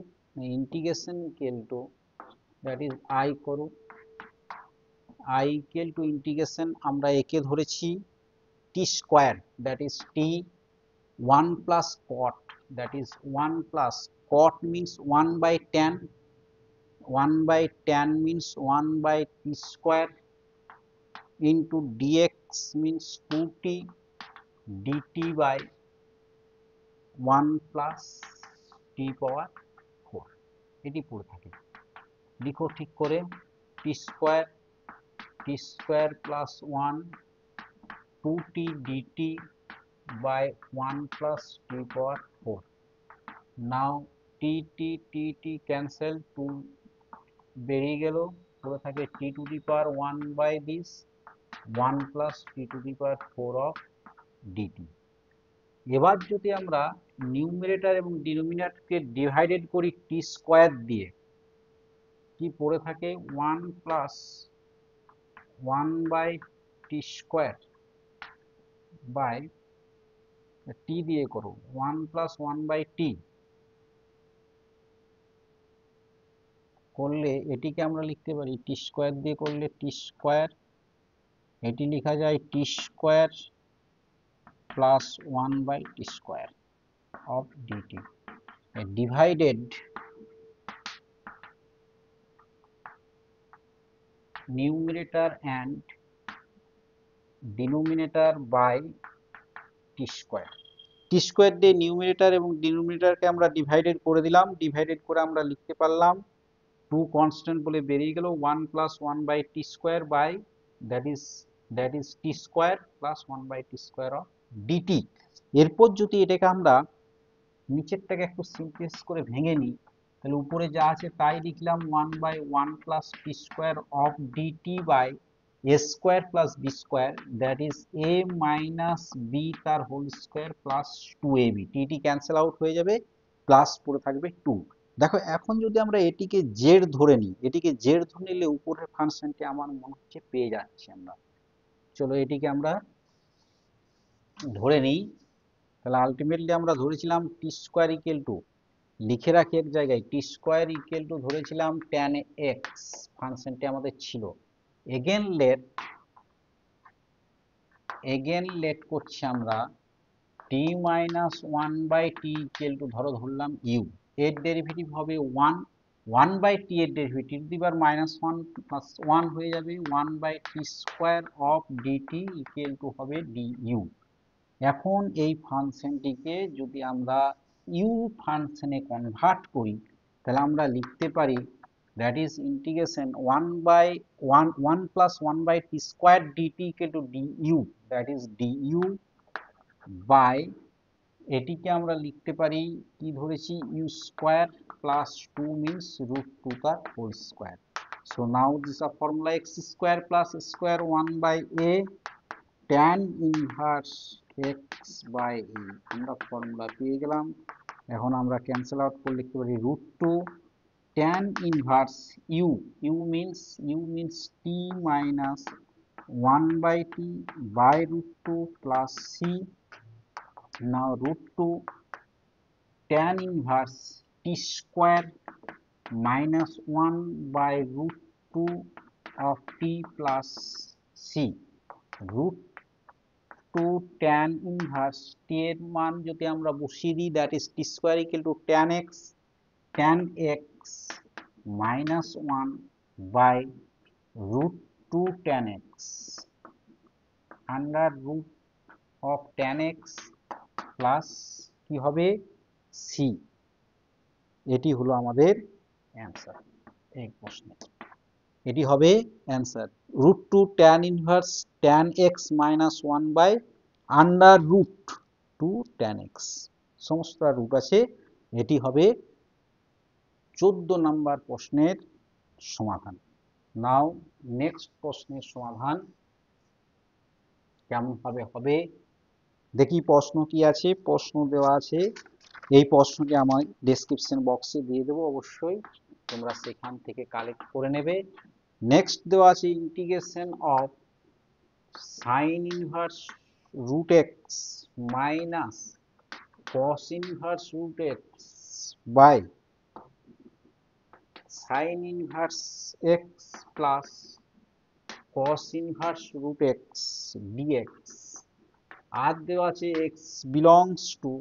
Integration equal to that is I করো, আই ইকুয়াল টু ইন্টিগ্রেশন আমরা একে ধরেছি t square that is t 1 plus cot that is 1 plus cot means 1 by tan, 1 by tan means 1 by t square into dx means 2t dt by 1 plus t power 4 এটি পড়ে থাকে। লিখো ঠিক করে t square plus 1 2t dt by 1 plus t power 4. Now t cancel, 2 বেরিয়ে গেল, পড়ে থাকে t to the power 1 by this 1 plus t to the power 4 of dt। এবার যদি আমরা নিউমারেটর এবং ডিনোমিনেটরকে ডিভাইডেড করি টি স্কোয়ার দিয়ে, কি পড়ে থাকে 1 plus 1 by t square by t দিয়ে করো 1 plus 1 by t করলে এটিকে আমরা লিখতে পারি টি স্কোয়ার দিয়ে করলে টি স্কোয়ার, এটি লেখা যায় t square plus 1 by t square of dt divided numerator and denominator by t square. T square দিয়ে নিউমারেটর এবং ডিনোমিনেটরকে আমরা ডিভাইডেড করে দিলাম, ডিভাইডেড করে আমরা লিখতে পারলাম 2 কনস্ট্যান্ট বলে বেরিয়ে গেল 1 plus 1 by t square by that is t square plus 1 by t square of dt। এরপর যদি এটাকে আমরা নিচেরটাকে একটু সিমপ্লিফাই করে ভেঙে নিই, তাহলে উপরে যা আছে তাই লিখলাম 1 by 1 plus t square of dt by a square plus b square that is a minus b তার হোল স্কয়ার প্লাস 2ab, টি ক্যান্সেল আউট হয়ে যাবে, প্লাস পড়ে থাকবে 2। দেখো এখন যদি আমরা এটিকে জেড ধরে নিই, এটিকে জেড ধরে নিলে উপরের ফাংশনটি আমার মনে হচ্ছে পেয়ে যাচ্ছি আমরা। চলো এটিকে আমরা ধরে নিই, তাহলে আলটিমেটলি আমরা ধরেছিলাম টি স্কোয়ার ইকুয়াল টু, লিখে রাখি এক জায়গায়, টি স্কোয়ার ইকুয়াল টু ধরেছিলাম tan x ফাংশনটি আমাদের ছিল। এগেন লেট করছি আমরা t minus 1 by t equal to ধরলাম ইউ, এর ডেরিভেটিভ হবে 1 বাই টি এর ডেরিভেটিভ দিবার মাইনাস 1 প্লাস 1 হয়ে যাবে 1 by t square of dt equal to হবে ডিইউ। এখন এই ফাংশনটিকে যদি আমরা ইউ ফাংশনে কনভার্ট করি, তাহলে আমরা লিখতে পারি that is integration 1 plus 1 by t square dt equal to du, that is du by, এটিকে আমরা লিখতে পারি কি ধরেছি ইউ স্কোয়ার প্লাস 2 মিনস √2 তার whole square. So now this uh formula x square plus square 1 by a tan inverse x by a, আমরা formula পেয়ে গেলাম। এখন আমরা ক্যান্সেল আউট করে লিখতে পারি √2 tan inverse u means t minus 1 by t by √2 plus c। Now √2 tan inverse t square minus 1 by √2 of t plus c, √2 tan inverse t এর মান যদি আমরা বসিয়ে দিই that is t square equal to tan x minus 1 by √2 tan x under root of tan x plus কি হবে C, এটি হলো আমাদের অ্যান্সার এই প্রশ্নে, এটি হবে answer √2 tan inverse tan x minus 1 by under √2 tan x, সমস্ত রুট আছে, এটি হবে 14 নম্বর প্রশ্নের সমাধান। নাও নেক্সট প্রশ্নের সমাধান কেমন হবে দেখি। প্রশ্ন কি আছে, প্রশ্ন দেওয়া আছে, এই প্রশ্নটি আমার ডেসক্রিপশন বক্সে দিয়ে দেবো, অবশ্যই তোমরা সেখান থেকে কালেক্ট করে নেবে। নেক্সট দেওয়া আছে integration of sine inverse √x minus cos inverse root x by sine inverse x plus cos inverse root x dx, আর দেওয়া আছে এক্স বিলংস টু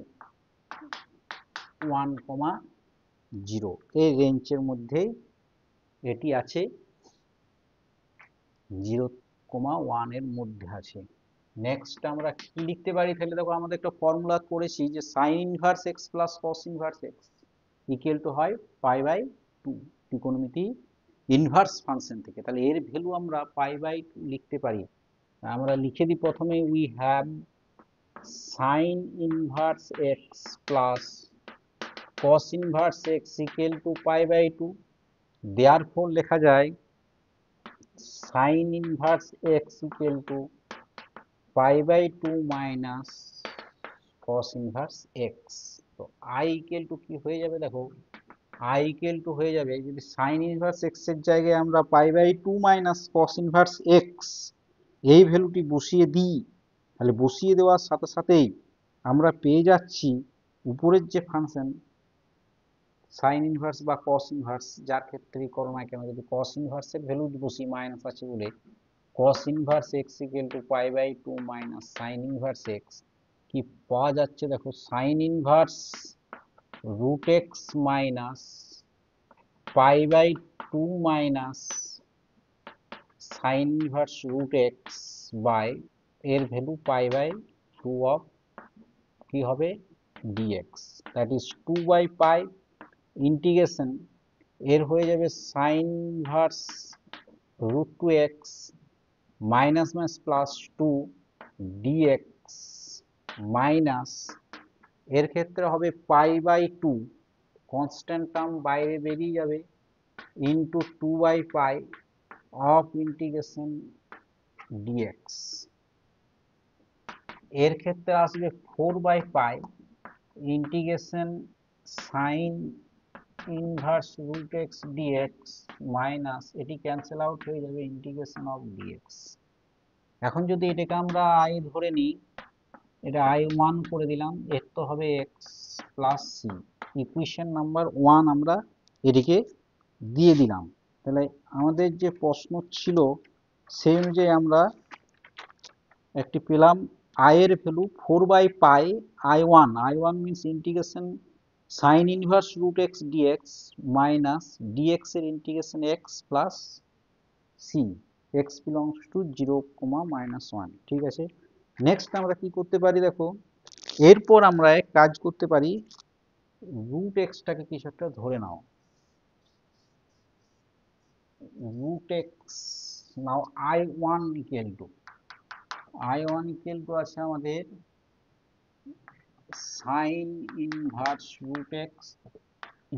1,0, এই রেঞ্জের মধ্যেই এটি আছে, 0,1 এর মধ্যে আছে। নেক্সট আমরা কি লিখতে পারি, তাহলে দেখো আমাদের একটা ফর্মুলা করেছি যে sign inverse x plus cos inverse x equal to হয় π/2 ত্রিকোণমিতি ইনভার্স ফাংশন থেকে। তাহলে এর ভ্যালু আমরা π/2 লিখতে পারি। আমরা লিখে দিই প্রথমে, we have sine inverse x plus cos inverse x equal to π/2, therefore লেখা যায় sine inverse x equal to π/2 minus cos inverse x. তো i ইকুয়াল টু কি হয়ে যাবে, দেখো i ইকুয়াল টু হয়ে যাবে, যদি সাইন ইনভার্স এক্স এর জায়গায় আমরা π/2 মাইনাস cos ইনভার্স এক্স এই ভ্যালুটি বসিয়ে দিই, তাহলে বসিয়ে দেওয়ার সাথে সাথেই আমরা পেয়ে যাচ্ছি উপরের যে ফাংশন সাইন ইনভার্স বা cos ইনভার্স, যার ক্ষেত্রেই করো না কেন, যদি cos ইনভার্সের ভ্যালু বসি মাইনাস আছে বলে cos inverse x equal to π/2 minus sine inverse x, কি পাওয়া যাচ্ছে দেখো, sine inverse root x minus π/2 minus sine inverse root x by এর ভ্যালু π/2 অফ কি হবে ডিএক্স, দ্যাট ইজ 2/π ইন্টিগ্রেশন এর হয়ে যাবে sine inverse root 2x minus minus plus 2 dx minus এর ক্ষেত্রে হবে π/2, কনস্ট্যান্ট টার্ম বাইরে বেরিয়ে যাবে, ইন্টু 2/π অফ ইন্টিগ্রেশন ডিএক্স, এর ক্ষেত্রে আসবে 4/π integration sine inverse root x dx minus এটি ক্যান্সেল আউট হয়ে যাবে ইন্টিগ্রেশন অফ ডিএক্স। এখন যদি এটাকে আমরা আই ধরে নিই, এটা i1 করে দিলাম, এর তো হবে x plus c, equation number 1 আমরা এটিকে দিয়ে দিলাম। তাহলে আমাদের যে প্রশ্ন ছিল সেই অনুযায়ী আমরা একটি পেলাম, i এর value 4/π i1 means integration sine inverse root x dx minus dx এর integration x plus c, x belongs to 0,-1, ঠিক আছে। নেক্সট আমরা কি করতে পারি দেখো, এরপর আমরা এক কাজ করতে পারি, রুট এক্সটাকে কিছু একটা ধরে নাও, root x now i1 equal to আছে আমাদের sine inverse root x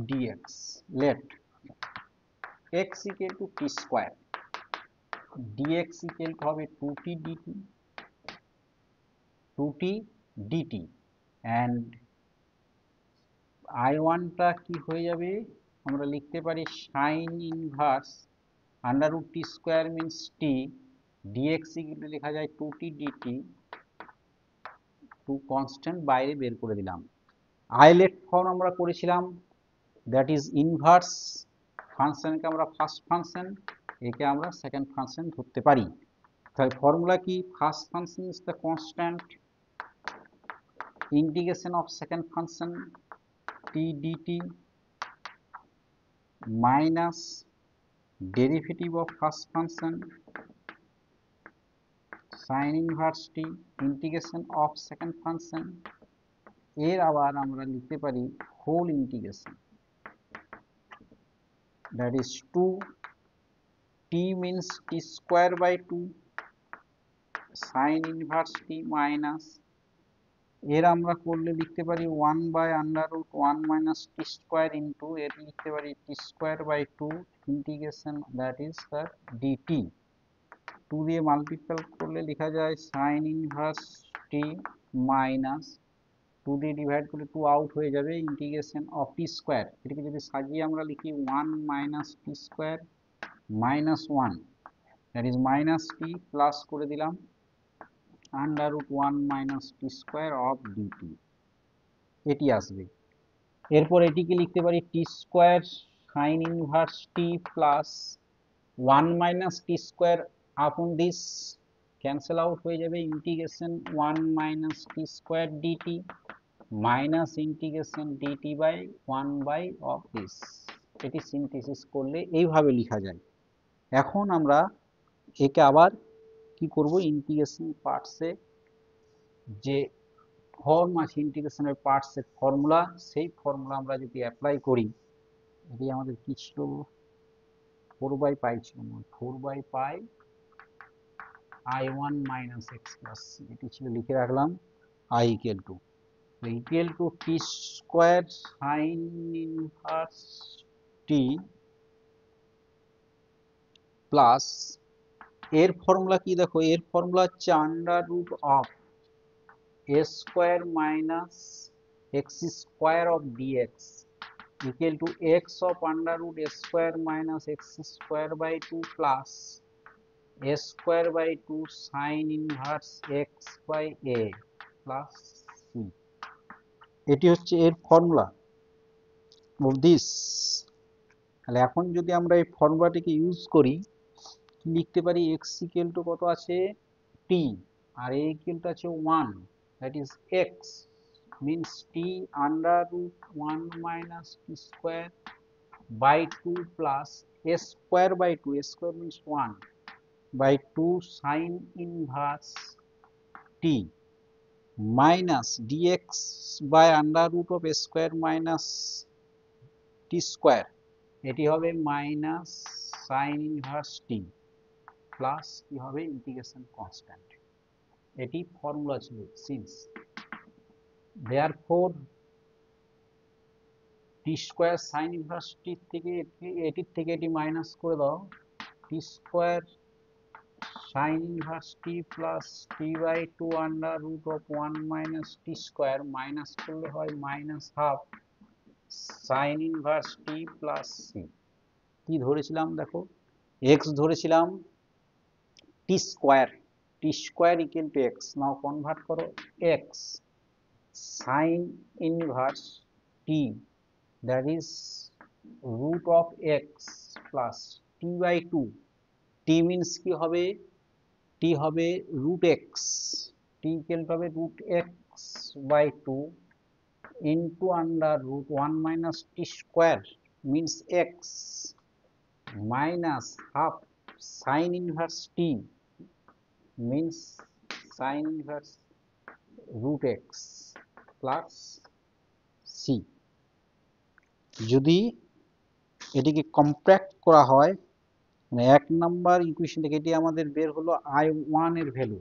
dx, let x equal to t square, dx equal to হবে 2t dt, অ্যান্ড i1টা কি হয়ে যাবে, আমরা লিখতে পারি sine inverse under root t square means t, dx equal লেখা যায় 2t dt, 2 কনস্ট্যান্ট বাইরে বের করে দিলাম। আইলেট ফর্ম আমরা করেছিলাম, দ্যাট ইজ ইনভার্স ফাংশনকে আমরা ফার্স্ট ফাংশন, একে আমরা সেকেন্ড ফাংশন ধরতে পারি। তাহলে ফর্মুলা কি, first function is the constant integration of second function t dt minus derivative of first function sin inverse t integration of second function, এর আবার আমরা লিখতে পারি whole integration, that is 2 t means t square by 2 sin inverse t minus এর আমরা করলে লিখতে পারি 1/√1 minus t square into এর লিখতে পারি t square by 2 integration, that is the dt, 2 দিয়ে মাল্টিপ্লাই করলে লেখা যায় sin inverse t minus 2 দিয়ে ডিভাইড করলে 2 আউট হয়ে যাবে ইন্টিগ্রেশন অফ t স্কয়ার, এটাকে যদি সাজিয়ে আমরা লিখি 1 minus t square minus 1, that is minus t plus করে দিলাম under root 1 minus t square of dt, এটি আসবে। এরপর এটিকে লিখতে পারি t square sine inverse t plus 1 minus t square upon this cancel out হয়ে যাবে, integration 1 minus t square dt minus integration dt by 1 by of this. এটি synthesis করলে এইভাবে লেখা যায়। এখন আমরা একে আবার কি করব, ইন্টিগ্রেশন পার্টসে যে ফর্ম আছে ইন্টিগ্রেশনের পার্টসের ফর্মুলা, সেই ফর্মুলা আমরা যদি অ্যাপ্লাই করি, এটি আমাদের কি ছিল, 4/পাই ছিল, 4/পাই i1 minus x plus c, এটি ছিল, লিখে রাখলাম i equal to t square sine inverse t plus, এর ফর্মুলা কি দেখো, এর ফর্মুলা হচ্ছে under root of a square minus x square of dx equal to x of under root a square minus x square by 2 plus a square by 2 sine inverse x by a plus c. এটি হচ্ছে এর formula of this. তাহলে এখন যদি আমরা এই ফর্মুলাটিকে use করি, কি লিখতে পারি, এক্স ইকুয়াল টু কত আছে, টি, আর এ ইকুয়াল টু আছে 1, that is x means t under root 1 minus t square by 2 plus a square by 2, a square means 1 by 2 sin inverse t minus dx by under root of a square minus t square, এটি হবে minus sine inverse t plus কি হবে integration constant. এটি formula ছিল since therefore t square sine inverse t থেকে এটির থেকে এটি মাইনাস করে দাও, t square sine inverse t plus t by 2 under root of 1 minus t square, minus করলে হয় minus half sine inverse t plus c. কি ধরেছিলাম দেখো, এক্স ধরেছিলাম, t square equal to x, now convert করো, x sine inverse T that is root of x plus t by 2, t means কি হবে, t হবে root x, t equal হবে root x by 2 into under root 1 minus t square means x minus half sin inverse t means sin inverse root x plus c। যদি এটিকে compact করা হয়, মানে 1 number equation থেকে এটি আমাদের বের হলো i1 এর ভ্যালু,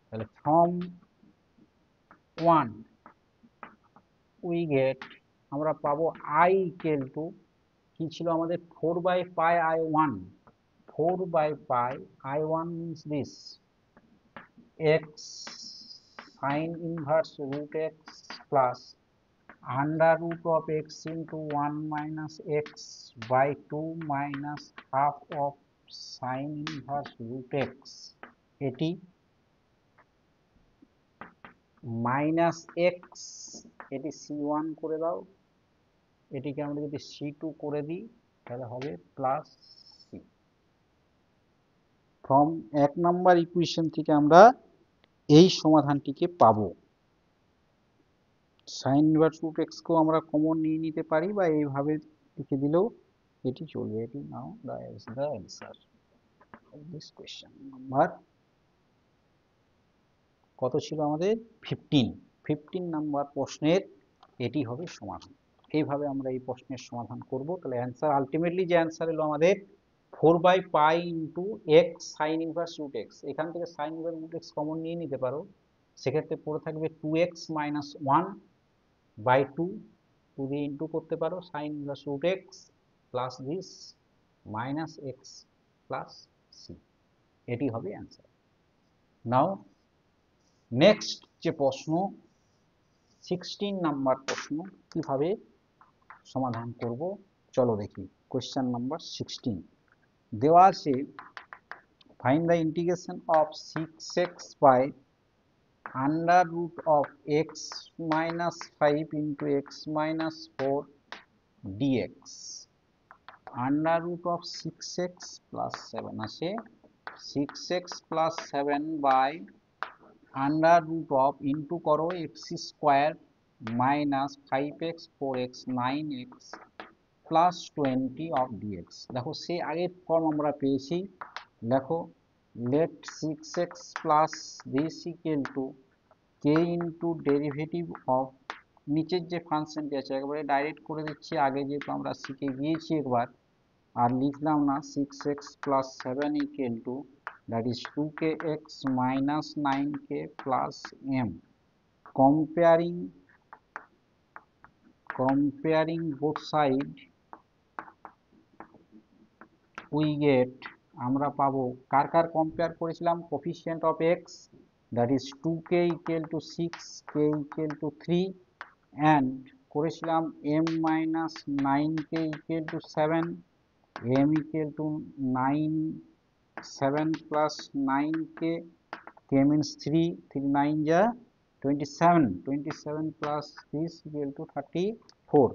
তাহলে ফ্রম 1 উই গেট, আমরা পাবো i ইকুয়াল টু, কি ছিল আমাদের 4/পাই i1, 4/পাই i1 means this x sin inverse root x plus under root of x into 1 minus x by 2 minus half of sin inverse root x, এটি minus x, এটি c1 করে দাও, এটিকে আমরা যদি c2 করে দিই তাহলে হবে plus c. From 1 number equation থেকে আমরা এই সমাধানটিকে পাবো। সাইন ইনভার্স রুট এক্স কেও আমরা কমন নিয়ে নিতে পারি, বা এইভাবে লিখে দিলেও এটি চলবে। এটি now that is the answer of this question number, কত ছিল আমাদের 15 নাম্বার প্রশ্নের এটি হবে সমাধান। এইভাবে আমরা এই প্রশ্নের সমাধান করব। তাহলে অ্যান্সার আলটিমেটলি যে অ্যান্সার এলো আমাদের 4/পাই into x sine inverse root x, এখান থেকে sine inverse root x common নিয়ে নিতে পারো, সেক্ষেত্রে পড়ে থাকবে 2x মাইনাস 1 বাই 2, 2 দিয়ে ইন্টু করতে পারো sine inverse root x plus this minus x plus c, এটি হবে অ্যান্সার। নাও নেক্সট যে প্রশ্ন 16 নাম্বার প্রশ্ন, কিভাবে সমাধান করব চলো দেখি। কোয়েশ্চেন নাম্বার 16 দেওয়া আছে, find the integration of 6x by under root of x minus 5 into x minus 4 dx under root of 6x plus 7 আসে 6x plus 7 by under root of into করো x square minus 5x 4x 9x plus 20 of dx দেখো সে আগের form আমরা পেয়েছি দেখো let 6x plus this equal to k into derivative of নিচের যে ফাংশনটি আছে একবারে ডাইরেক্ট করে দিচ্ছি আগে যেহেতু আমরা শিখে গিয়েছি একবার আর লিখলাম না 6x plus 7 equal to that is 2kx minus 9k plus m comparing both side we get আমরা পাবো কার কার কম্পেয়ার করেছিলাম coefficient of x that is 2k equal to 6 k equal to 3 and করেছিলাম m minus 9k equal to 7 m equal to 9 7 plus 9k k means 3 3 9 ja 27 plus this equal to 34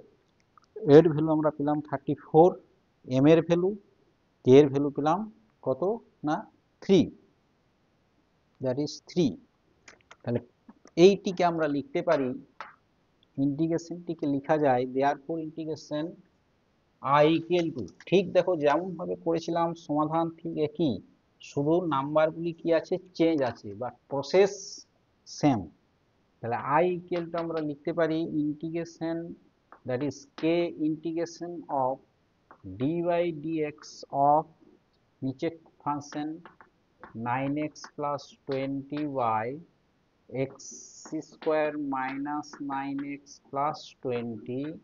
এর value আমরা পেলাম 34 m এর value k এর value পেলাম কত না 3 that is 3 তাহলে এইটিকে আমরা লিখতে পারি ইন্টিগ্রেশনটিকে লেখা যায় therefore integration I equal to ঠিক দেখো যেমন ভাবে করেছিলাম সমাধান ঠিক একই শুধু নাম্বারগুলি কি আছে চেঞ্জ আছে বাট প্রসেস সেম তাহলে I equal to আমরা লিখতে পারি integration that is k integration of dy dx of নিচে function 9x plus 20 by x square minus 9x plus 20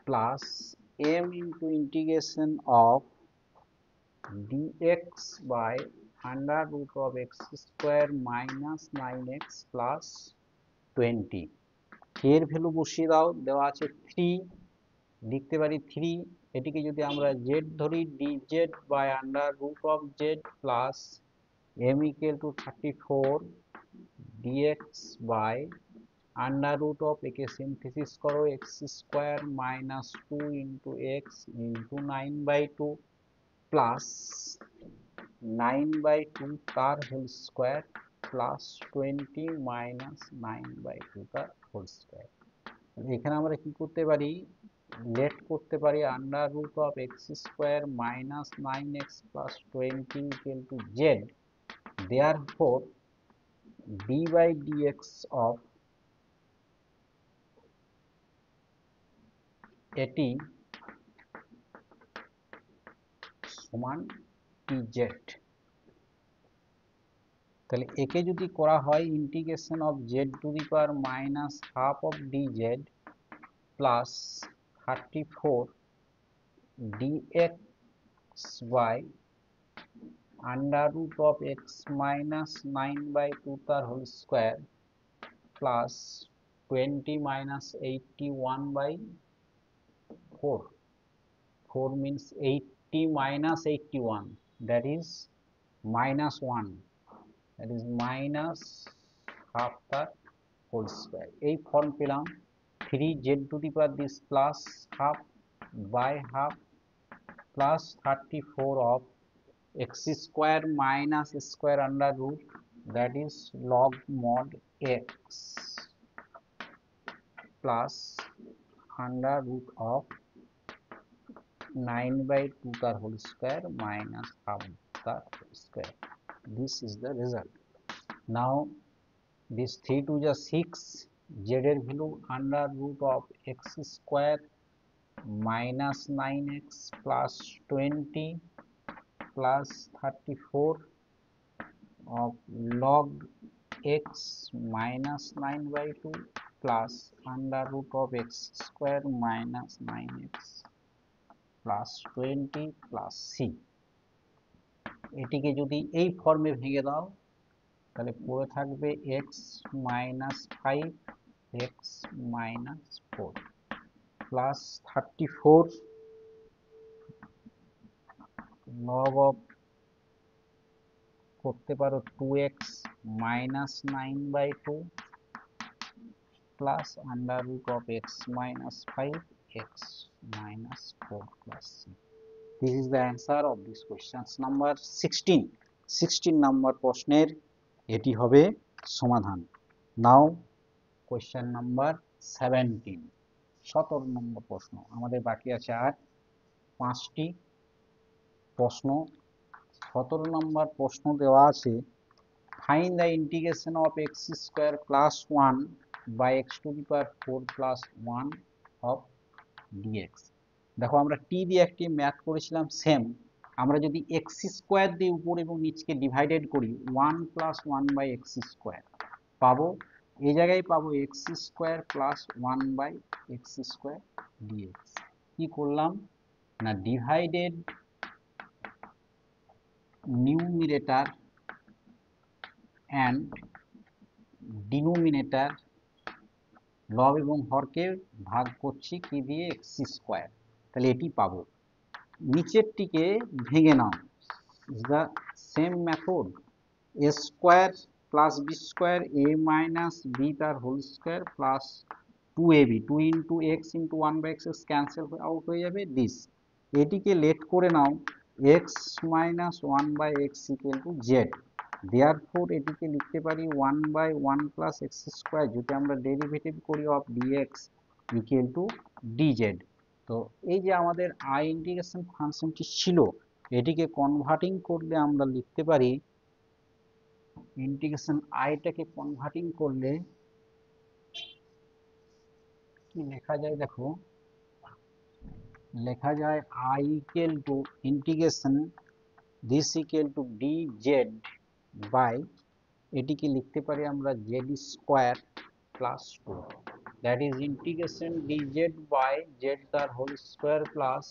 plus m into integration of dx by under root of x square minus 9x plus 20 এর value বসিয়ে দাও দেওয়া আছে 3 লিখতে পারি 3 এটিকে যদি আমরা z ধরি dz by under root of z plus m equal to 34 dx by under root of একে সিনথেসিস করো x square minus 2 into x into 9 by 2 plus 9 by 2 তার whole square plus 20 minus 9 by 2 তার whole square এখানে আমরা কি করতে পারি let করতে পারি under root of x square minus 9x plus 20 equal to z therefore d by dx of এটি সমান dz তাহলে একে যদি করা হয় integration of z to the power minus half of dz plus 34 dx by under root of x minus 9 by 2 তার whole square plus 20 minus 81 by 4 4 means 80 minus 81 that is minus 1 that is minus half the whole square এই form পেলাম 3z to the power this plus half by half plus 34 of x square minus square under root that is log mod x plus under root of 9 by 2 tar whole square minus half tar whole square. This is the result. Now this 3 to the 6 z এর value under root of x square minus 9x plus 20 plus 34 of log x minus 9 by 2 plus under root of x square minus 9x plus 20 plus c এটিকে যদি এই ফর্মে ভেঙে দাও তাহলে পড়ে থাকবে x minus 5 x minus 4 plus 34 log of করতে পারো 2x minus 9/2 plus under root of x minus 5 x minus 4 plus c. This is the answer of this question number 16. 16 number প্রশ্নের এটি হবে সমাধান। নাও কোয়েশ্চেন নাম্বার 17, 17 নম্বর প্রশ্ন। আমাদের বাকি আছে আর 5টি প্রশ্ন। 17 নম্বর প্রশ্ন দেওয়া আছে, find the integration of x square plus 1 by x to the power 4 plus 1 of dx। দেখো আমরা টি দিয়ে একটি ম্যাথ করেছিলাম সেম, আমরা যদি এক্স স্কোয়ার দিয়ে উপর এবং নিচকে ডিভাইডেড করি 1 প্লাস 1 বাই এক্স স্কোয়ার পাবো, এই জায়গায় পাবো x square plus 1 by x square dx. কি করলাম না, ডিভাইডেড নিউমিরেটর অ্যান্ড ডিনোমিনেটর, লব এবং হরকে ভাগ করছি কি দিয়ে, এক্স স্কোয়ার, তাহলে এটি পাবো। নিচেরটিকে ভেঙে নাও, is the same method, a square plus b square a minus b তার whole square plus 2ab, 2 into x into 1 by x cancel out হয়ে যাবে দিস। এটিকে লেট করে নাও x minus 1 by x equal to z. Therefore এটিকে লিখতে পারি 1 by 1 plus x square, যদি আমরা ডেরিভেটিভ করি of dx equal to dz. তো এই যে আমাদের আই ইন্টিগ্রেশন ফাংশনটি ছিল, এটিকে কনভার্টিং করলে আমরা লিখতে পারি, ইন্টিগ্রেশন আইটাকে কনভার্টিং করলে কি লেখা যায়, দেখো লেখা যায় I equal to integration this equal to d z by, এটিকে লিখতে পারি আমরা z square plus 2, that is integration d z by z তার হোল স্কোয়ার প্লাস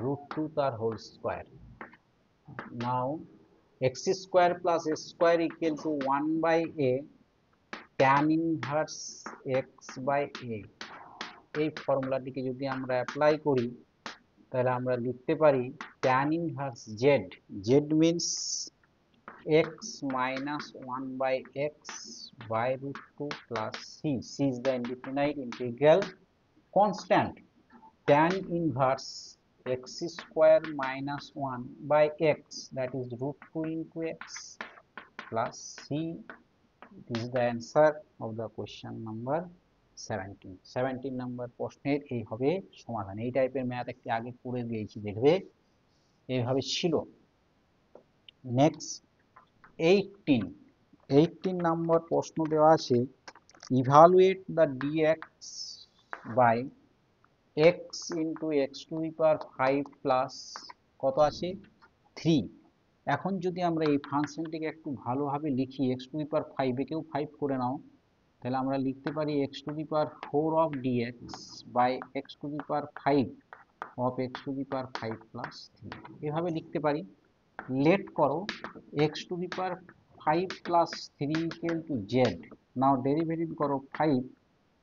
রুট 2 তার whole square. Now x square plus a square equal to 1 by a tan inverse x by a. এই ফর্মুলাটিকে যদি আমরা apply করি তাহলে আমরা লিখতে পারি tan inverse z, z means x minus 1 by x by root 2 plus c, c is the indefinite integral constant, tan inverse x square minus 1 by x, that is root 2 into x plus c. This is the answer of the question number 17. 17 নম্বর প্রশ্নের এই হবে সমাধান। এই টাইপের math একটি আগে করে দিয়েছি, দেখবে এইভাবে ছিল। নেক্সট 18, 18 নম্বর প্রশ্ন দেওয়া আছে, evaluate the dx by x into x to the power 5 plus কত আছে 3। এখন যদি আমরা এই ফাংশনটিকে একটু ভালোভাবে লিখি, এক্স টু দি পাওয়ার 5 একেও 5 করে নাও, তাহলে আমরা লিখতে পারি x to the power 4 of dx by x to the power 5 of x to the power 5 plus 3, এভাবে লিখতে পারি। লেট করো x to the power 5 plus 3 equal to z. Now derivative করো 5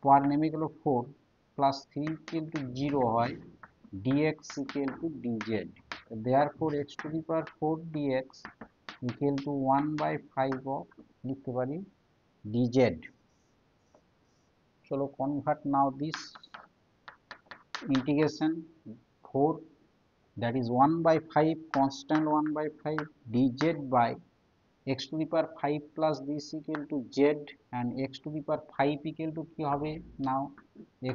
পাওয়ার নেমে গেল 4 প্লাস 3 ইকুয়াল টু 0 হয় dx equal to dz, therefore x to the power 4 dx equal to 1 by 5 of লিখতে পারি dz। চলো convert now this integration 4, that is 1 by 5 constant 1 by 5 dz by x to the power 5 plus this equal to z, and x to the power 5 equal to কি হবে, নাও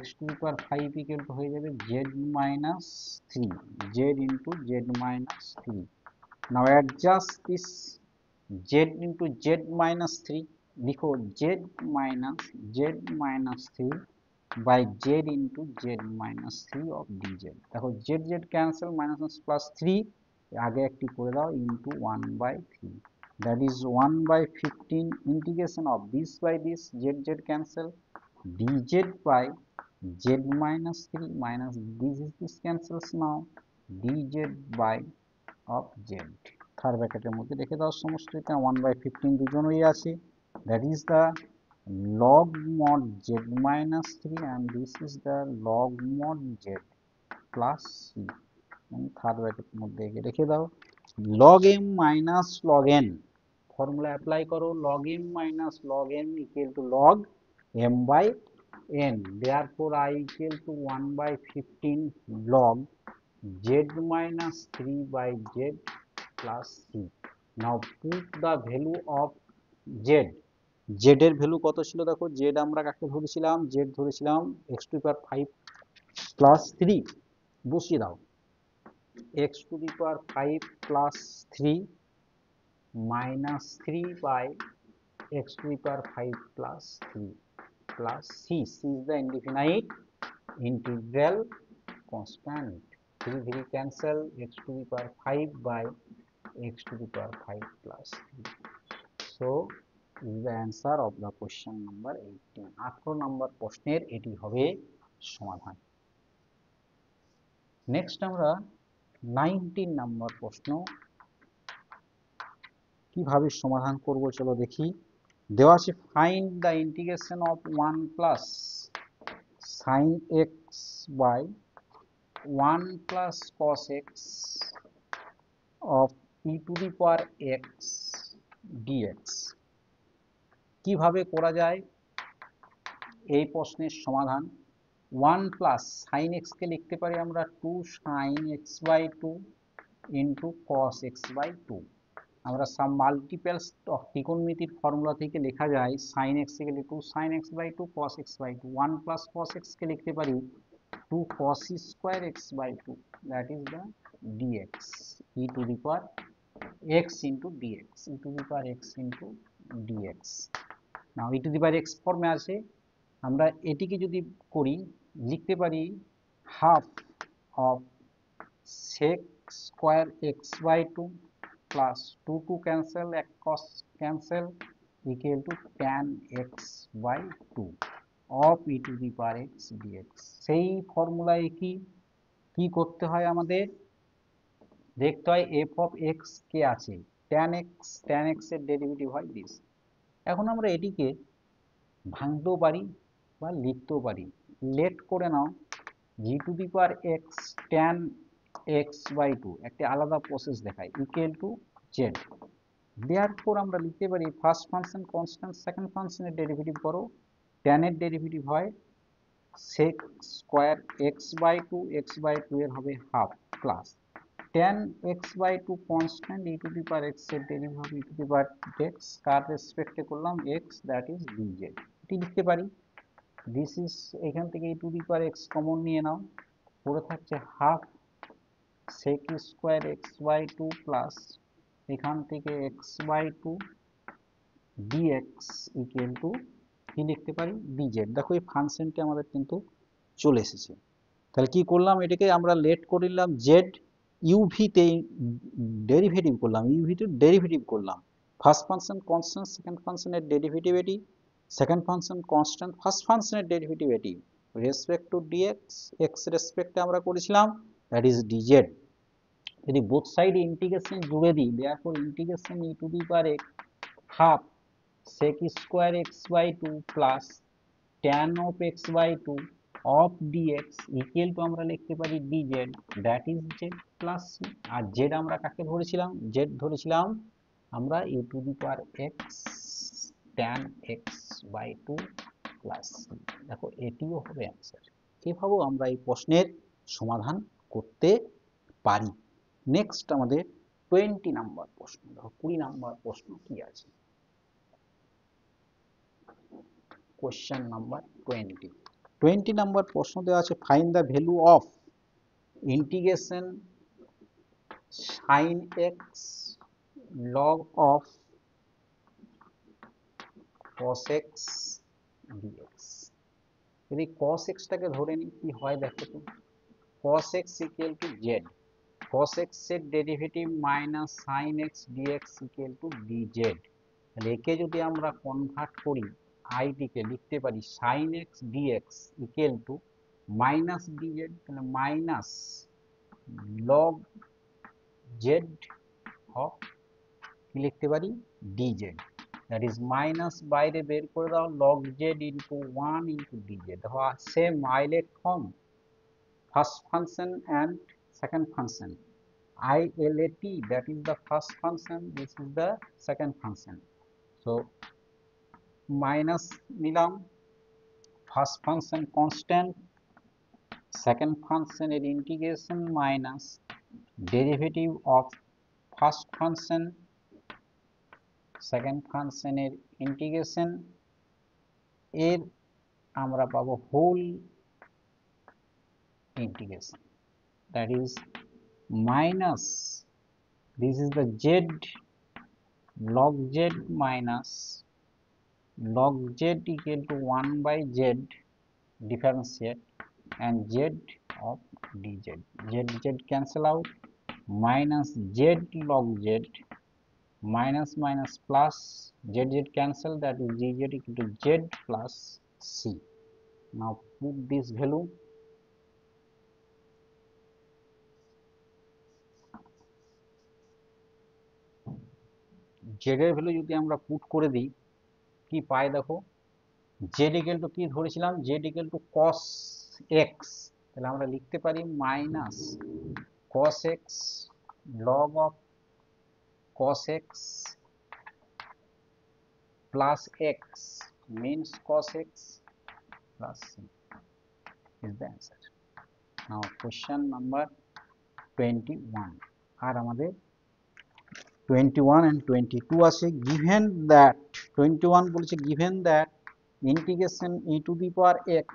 x to the power 5 equal to হয়ে যাবে z minus 3, z into z minus 3. Now adjust this z into z minus 3, লিখো z minus 3 by z into z minus 3 of dz। দেখো z cancel minus plus 3 আগে একটি করে দাও into 1 by 3, that is 1 by 15 integration of this by this, z cancel, dz by z minus 3 minus this cancels now, dz by of z, third ব্র্যাকেটের মধ্যে রেখে দাও সমস্ত এটা, 1 by 15 দুজনেই আছে, that is the log mod z minus 3 and this is the log mod z plus c, third ব্র্যাকেটের মধ্যে রেখে দাও, log m minus log n, formula apply করো, log m minus log n equal to log m by n. Therefore I equal to 1 by 15 log z minus 3 by z plus c. Now put the value of z. z এর value কত ছিল দেখো, z আমরা কাকে ধরেছিলাম, z ধরেছিলাম x to the power 5 plus 3, বসিয়ে দাও x to the power 5 plus 3 minus 3 by x to the power 5 plus 3 plus c. C is the indefinite integral constant. 3 cancel, x to the power 5 by x to the power 5 plus 3. So is the answer of the question number 18. 18 নম্বর প্রশ্নের এটি হবে সমাধান। Next আমরা 19 নম্বর প্রশ্ন কিভাবে সমাধান করব চলো দেখি। দেওয়া আছে find the integration of 1 plus sin x by 1 plus cos x of e to the power x dx। কিভাবে করা যায় এই প্রশ্নের সমাধান। 1 প্লাস sin x কে লিখতে পারি আমরা 2 sin x by 2 into cos x by 2। আমরা সাম মাল্টিপলস অফ ত্রিকোণমিতির ফর্মুলা থেকে লেখা যায় sin x কে লিখলে 2 sin x by 2 cos x by 2। 1 plus cos x কে লিখতে পারি 2 cos square x by 2, that is the dx, e to the power x into dx, e to the power x into dx। Now e to the power x ফর্মে আছে, আমরা এটিকে যদি করি লিখতে পারি half of sec square x by 2 plus 2 cancel, এক cos cancel equal to tan x by 2 of e to the power x dx। সেই ফর্মুলায় কি করতে হয় আমাদের, দেখতে হয় f of x কে আছে, tan x এর ডেরিভেটিভ হয় দিস। এখন আমরা এটিকে ভাঙতেও পারি বা লিখতেও পারি। লেট করে নাও g to the power x tan x by 2, একটি আলাদা প্রসেস দেখায়, ইকুয়াল টু z। দেয়ারফর আমরা লিখতে পারি ফার্স্ট ফাংশন কনস্ট্যান্ট, সেকেন্ড ফাংশনের ডেরিভেটিভ করো, tan এর ডেরিভেটিভ হয় sec square x by 2, x by 2 এর হবে half plus tan x by 2 constant, e to the power x এর ডেরিভেটিভ হবে e to the power x, কার রেসপেক্টে করলাম x, দ্যাট ইজ dz। এটি লিখতে পারি দিস ইজ, এখান থেকে e to the power x common নিয়ে নাও, পড়ে থাকছে half sec square x by 2 plus এখান থেকে x by 2 dx equal to কি লিখতে পারি dz। দেখো এই ফাংশনটি আমাদের কিন্তু চলে এসেছে। তাহলে কি করলাম, এটাকে আমরা লেট করে নিলাম z, uv তে ডেরিভেটিভ করলাম, uv তে ডেরিভেটিভ করলাম। ফার্স্ট ফাংশন কনস্ট্যান্ট, সেকেন্ড ফাংশনের ডেরিভেটিভ এটি, সেকেন্ড ফাংশন কনস্ট্যান্ট, ফার্স্ট ফাংশনের ডেরিভেটিভ এটি, রেসপেক্ট টু dx, x রেসপেক্টে আমরা করেছিলাম, দ্যাট ইজ dz। যদি বোথ সাইড ইন্টিগ্রেশন জুড়ে দিই, therefore integration e to the power x half sec square x by 2 plus tan of x by 2 of dx equal two আমরা লিখতে পারি dz, that is z plus c। R z আমরা কাকে ধরেছিলাম, z ধরেছিলাম আমরা e to the power x tan x by 2 plus c। দেখো এটিও হবে অ্যান্সার। এভাবেও আমরা এই প্রশ্নের সমাধান করতে পারি। নেক্সট আমাদের 20 নাম্বার প্রশ্ন। দেখো 20 নাম্বার প্রশ্ন কি আছে, কোশ্চেন নাম্বার 20 নাম্বার প্রশ্ন দেওয়া আছে find the value of integration sin x log of cos x dx। যদি cos x টাকে ধরে নিই কি হয় দেখো তো, cos x equal to z, cos x এর derivative minus sin x dx equal to dz। তাহলে একে যদি আমরা কনভার্ট করি, i টিকে লিখতে পারি sin x dx equal to minus dz, তাহলে মাইনাস log z of কি লিখতে পারি dz, দ্যাট ইজ মাইনাস বাইরে বের করে দাও log z into 1 into dz। দেখো same eyelet form, first function and second function, ILAT, that is the first function, this is the second function. So minus নিলাম, first function constant, second function এর integration minus derivative of first function, second function এর integration এর আমরা পাবো whole integration, that is minus, this is the z log z minus log z equal to 1 by z differentiate and z of dz, z cancel out, minus z log z minus minus plus z cancel, that is dz equal to z plus c. Now put this value, z এর value যদি আমরা put করে দিই কি পাই দেখো, z equal to কি ধরেছিলাম, z equal to cos x, তাহলে আমরা লিখতে পারি minus cos x log of cos x plus x means cos x plus c is the answer. Now question number 21, আর আমাদের 21 and 22 আছে, given that 21 বলেছে given that integration e to the power x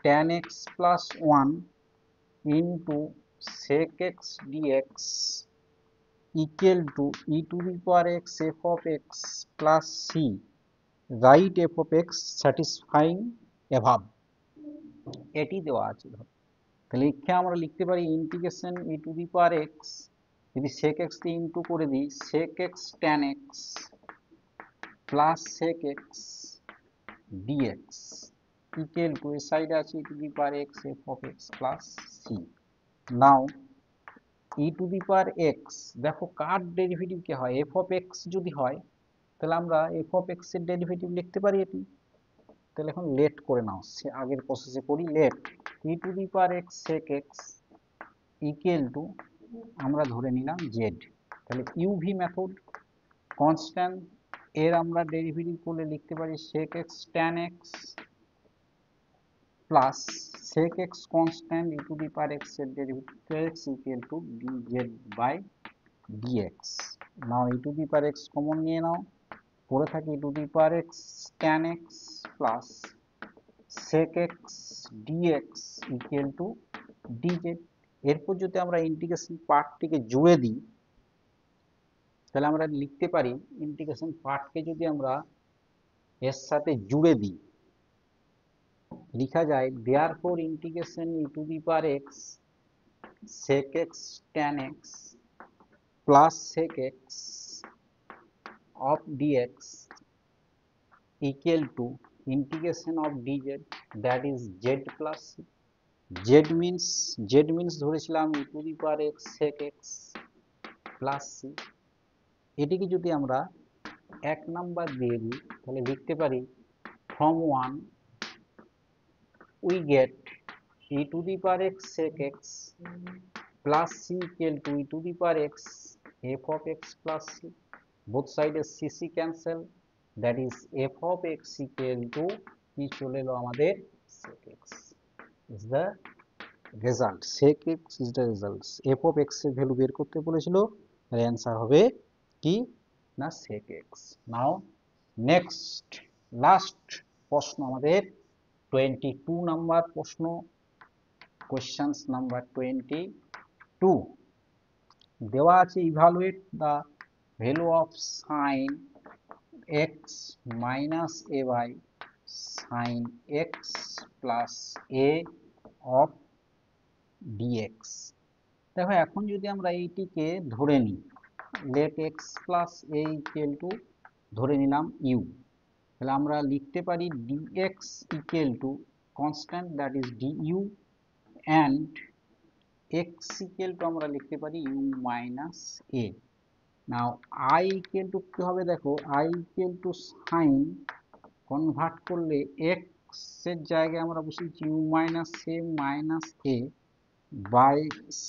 tan x plus 1 into sec x dx equal to e to the power x f of x plus c, write f of x satisfying above, এটি দেওয়া আছে। তাহলে এখানে আমরা লিখতে পারি integration e to the power x, যদি sec x দিয়ে ইনটু করে দিই sec x tan x plus sec x dx equal to এর সাইডে আছে e to the power x f of x plus c. Now e to the power x, দেখো কার derivative কি হয়, f of x যদি হয় তাহলে আমরা f of x এর ডেরিভেটিভ লিখতে পারি এটি। তাহলে এখন লেট করে নাও, আগের প্রসেসে করি, late e to the power x sec x equal to আমরা ধরে নিলাম z, তাহলে uv মেথড কনস্ট্যান্ট এর আমরা ডেরিভেটিভ করলে লিখতে পারি sec x tan x plus sec x constant e to the power x এর derivative x equal to dz by dx. Now e to the power x common নিয়ে নাও, পড়ে থাকে e to the power x tan x plus sec x dx equal to dz। এরপর যদি আমরা integration পার্টটিকে জুড়ে দিই তাহলে আমরা লিখতে পারি, ইন্টিগ্রেশন পার্টকে যদি আমরা এর সাথে জুড়ে দিই লিখা যায় therefore integration e to the power x sec x tan x plus sec x of dx equal to integration of dz, that is z plus c. z means ধরেছিলাম e to the power x sec x plus c, এটিকে যদি আমরা এক number দিয়ে দিই তাহলে লিখতে পারি from 1 we get e to the power x sec x plus c equal to e to the power x f of x plus c, both sides cc cancel, that is f of x equal to কি চলে এলো আমাদের sec x is the result, sec x is the result, f of x এর value বের করতে বলেছিল, এর answer হবে কি না sec x। নাও নেক্সট লাস্ট প্রশ্ন আমাদের 22 নাম্বার প্রশ্ন, কোশ্চেন্স নাম্বার 22 দেওয়া আছে evaluate the value of sine x minus a by sine x plus a of dx। দেখো এখন যদি আমরা এইটিকে ধরে নিই let x plus a equal to ধরে নিলাম u, তাহলে আমরা লিখতে পারি dx equal to constant, that is du, and x equal to আমরা লিখতে পারি u minus a। Now i equal to কি হবে দেখো, i equal to sin, convert করলে x এর জায়গায় আমরা বসেছি u minus a minus a by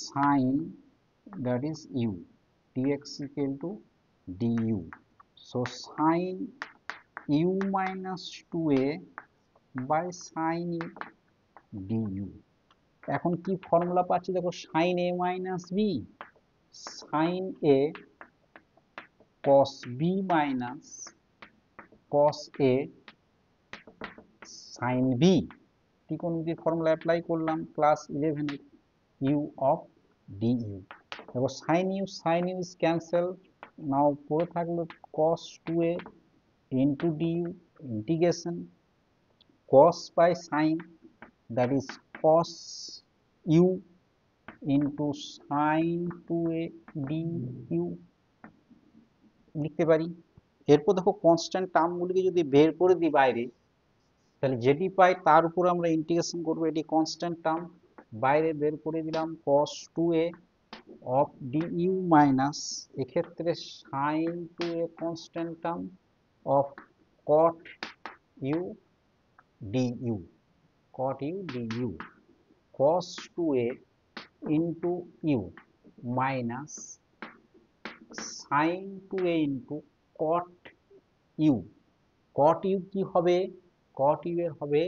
sin that is u, dx equal to du. So sin u minus 2a by sin u du। এখন কি ফর্মুলা পাচ্ছি দেখো, sin a minus b, sin a cos b minus cos a sin b। ত্রিকোণমিতির formula apply করলাম class 11 এর u of du। দেখো sin u is cancel, নাও পড়ে থাকলো cos 2a into du integration cos by sin, that is cos u into sin 2a du লিখতে পারি। এরপর দেখো কনস্ট্যান্ট টার্মগুলিকে যদি বের করে দিই বাইরে, তাহলে যেটি পাই তার উপরে আমরা ইন্টিগ্রেশন করবো, এটি কনস্ট্যান্ট টার্ম, বাইরে বের করে দিলাম cos 2a of du minus এক্ষেত্রে sin 2a constant term of cot u du, cot u du, cos 2a into u minus sin 2a into cot u। cot u কি হবে, cot u এর হবে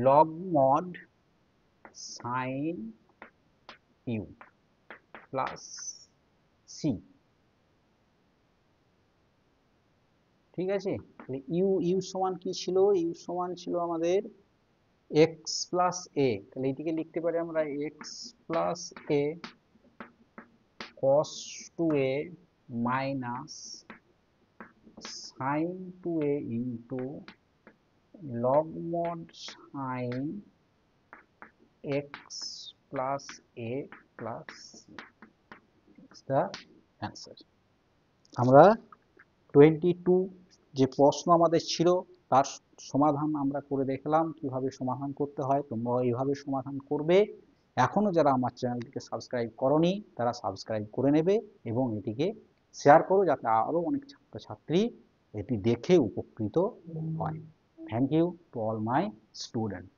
log mod sin u plus c। ঠিক আছে, তাহলে u সমান কি ছিল, u সমান ছিল আমাদের x প্লাস a, তাহলে এটিকে লিখতে পারি আমরা x plus a cos 2a minus sin 2a into log mod sin x plus a plus c is the answer। আমরা 22 যে প্রশ্ন আমাদের ছিল তার সমাধান আমরা করে দেখলাম, কিভাবে সমাধান করতে হয়, তোমরা এইভাবে সমাধান করবে। এখনো যারা আমার চ্যানেলটিকে সাবস্ক্রাইব করনি তারা সাবস্ক্রাইব করে নেবে এবং এটিকে শেয়ার করো যাতে আরো অনেক ছাত্রছাত্রী এটি দেখে উপকৃত হয়। Thank you to all my student.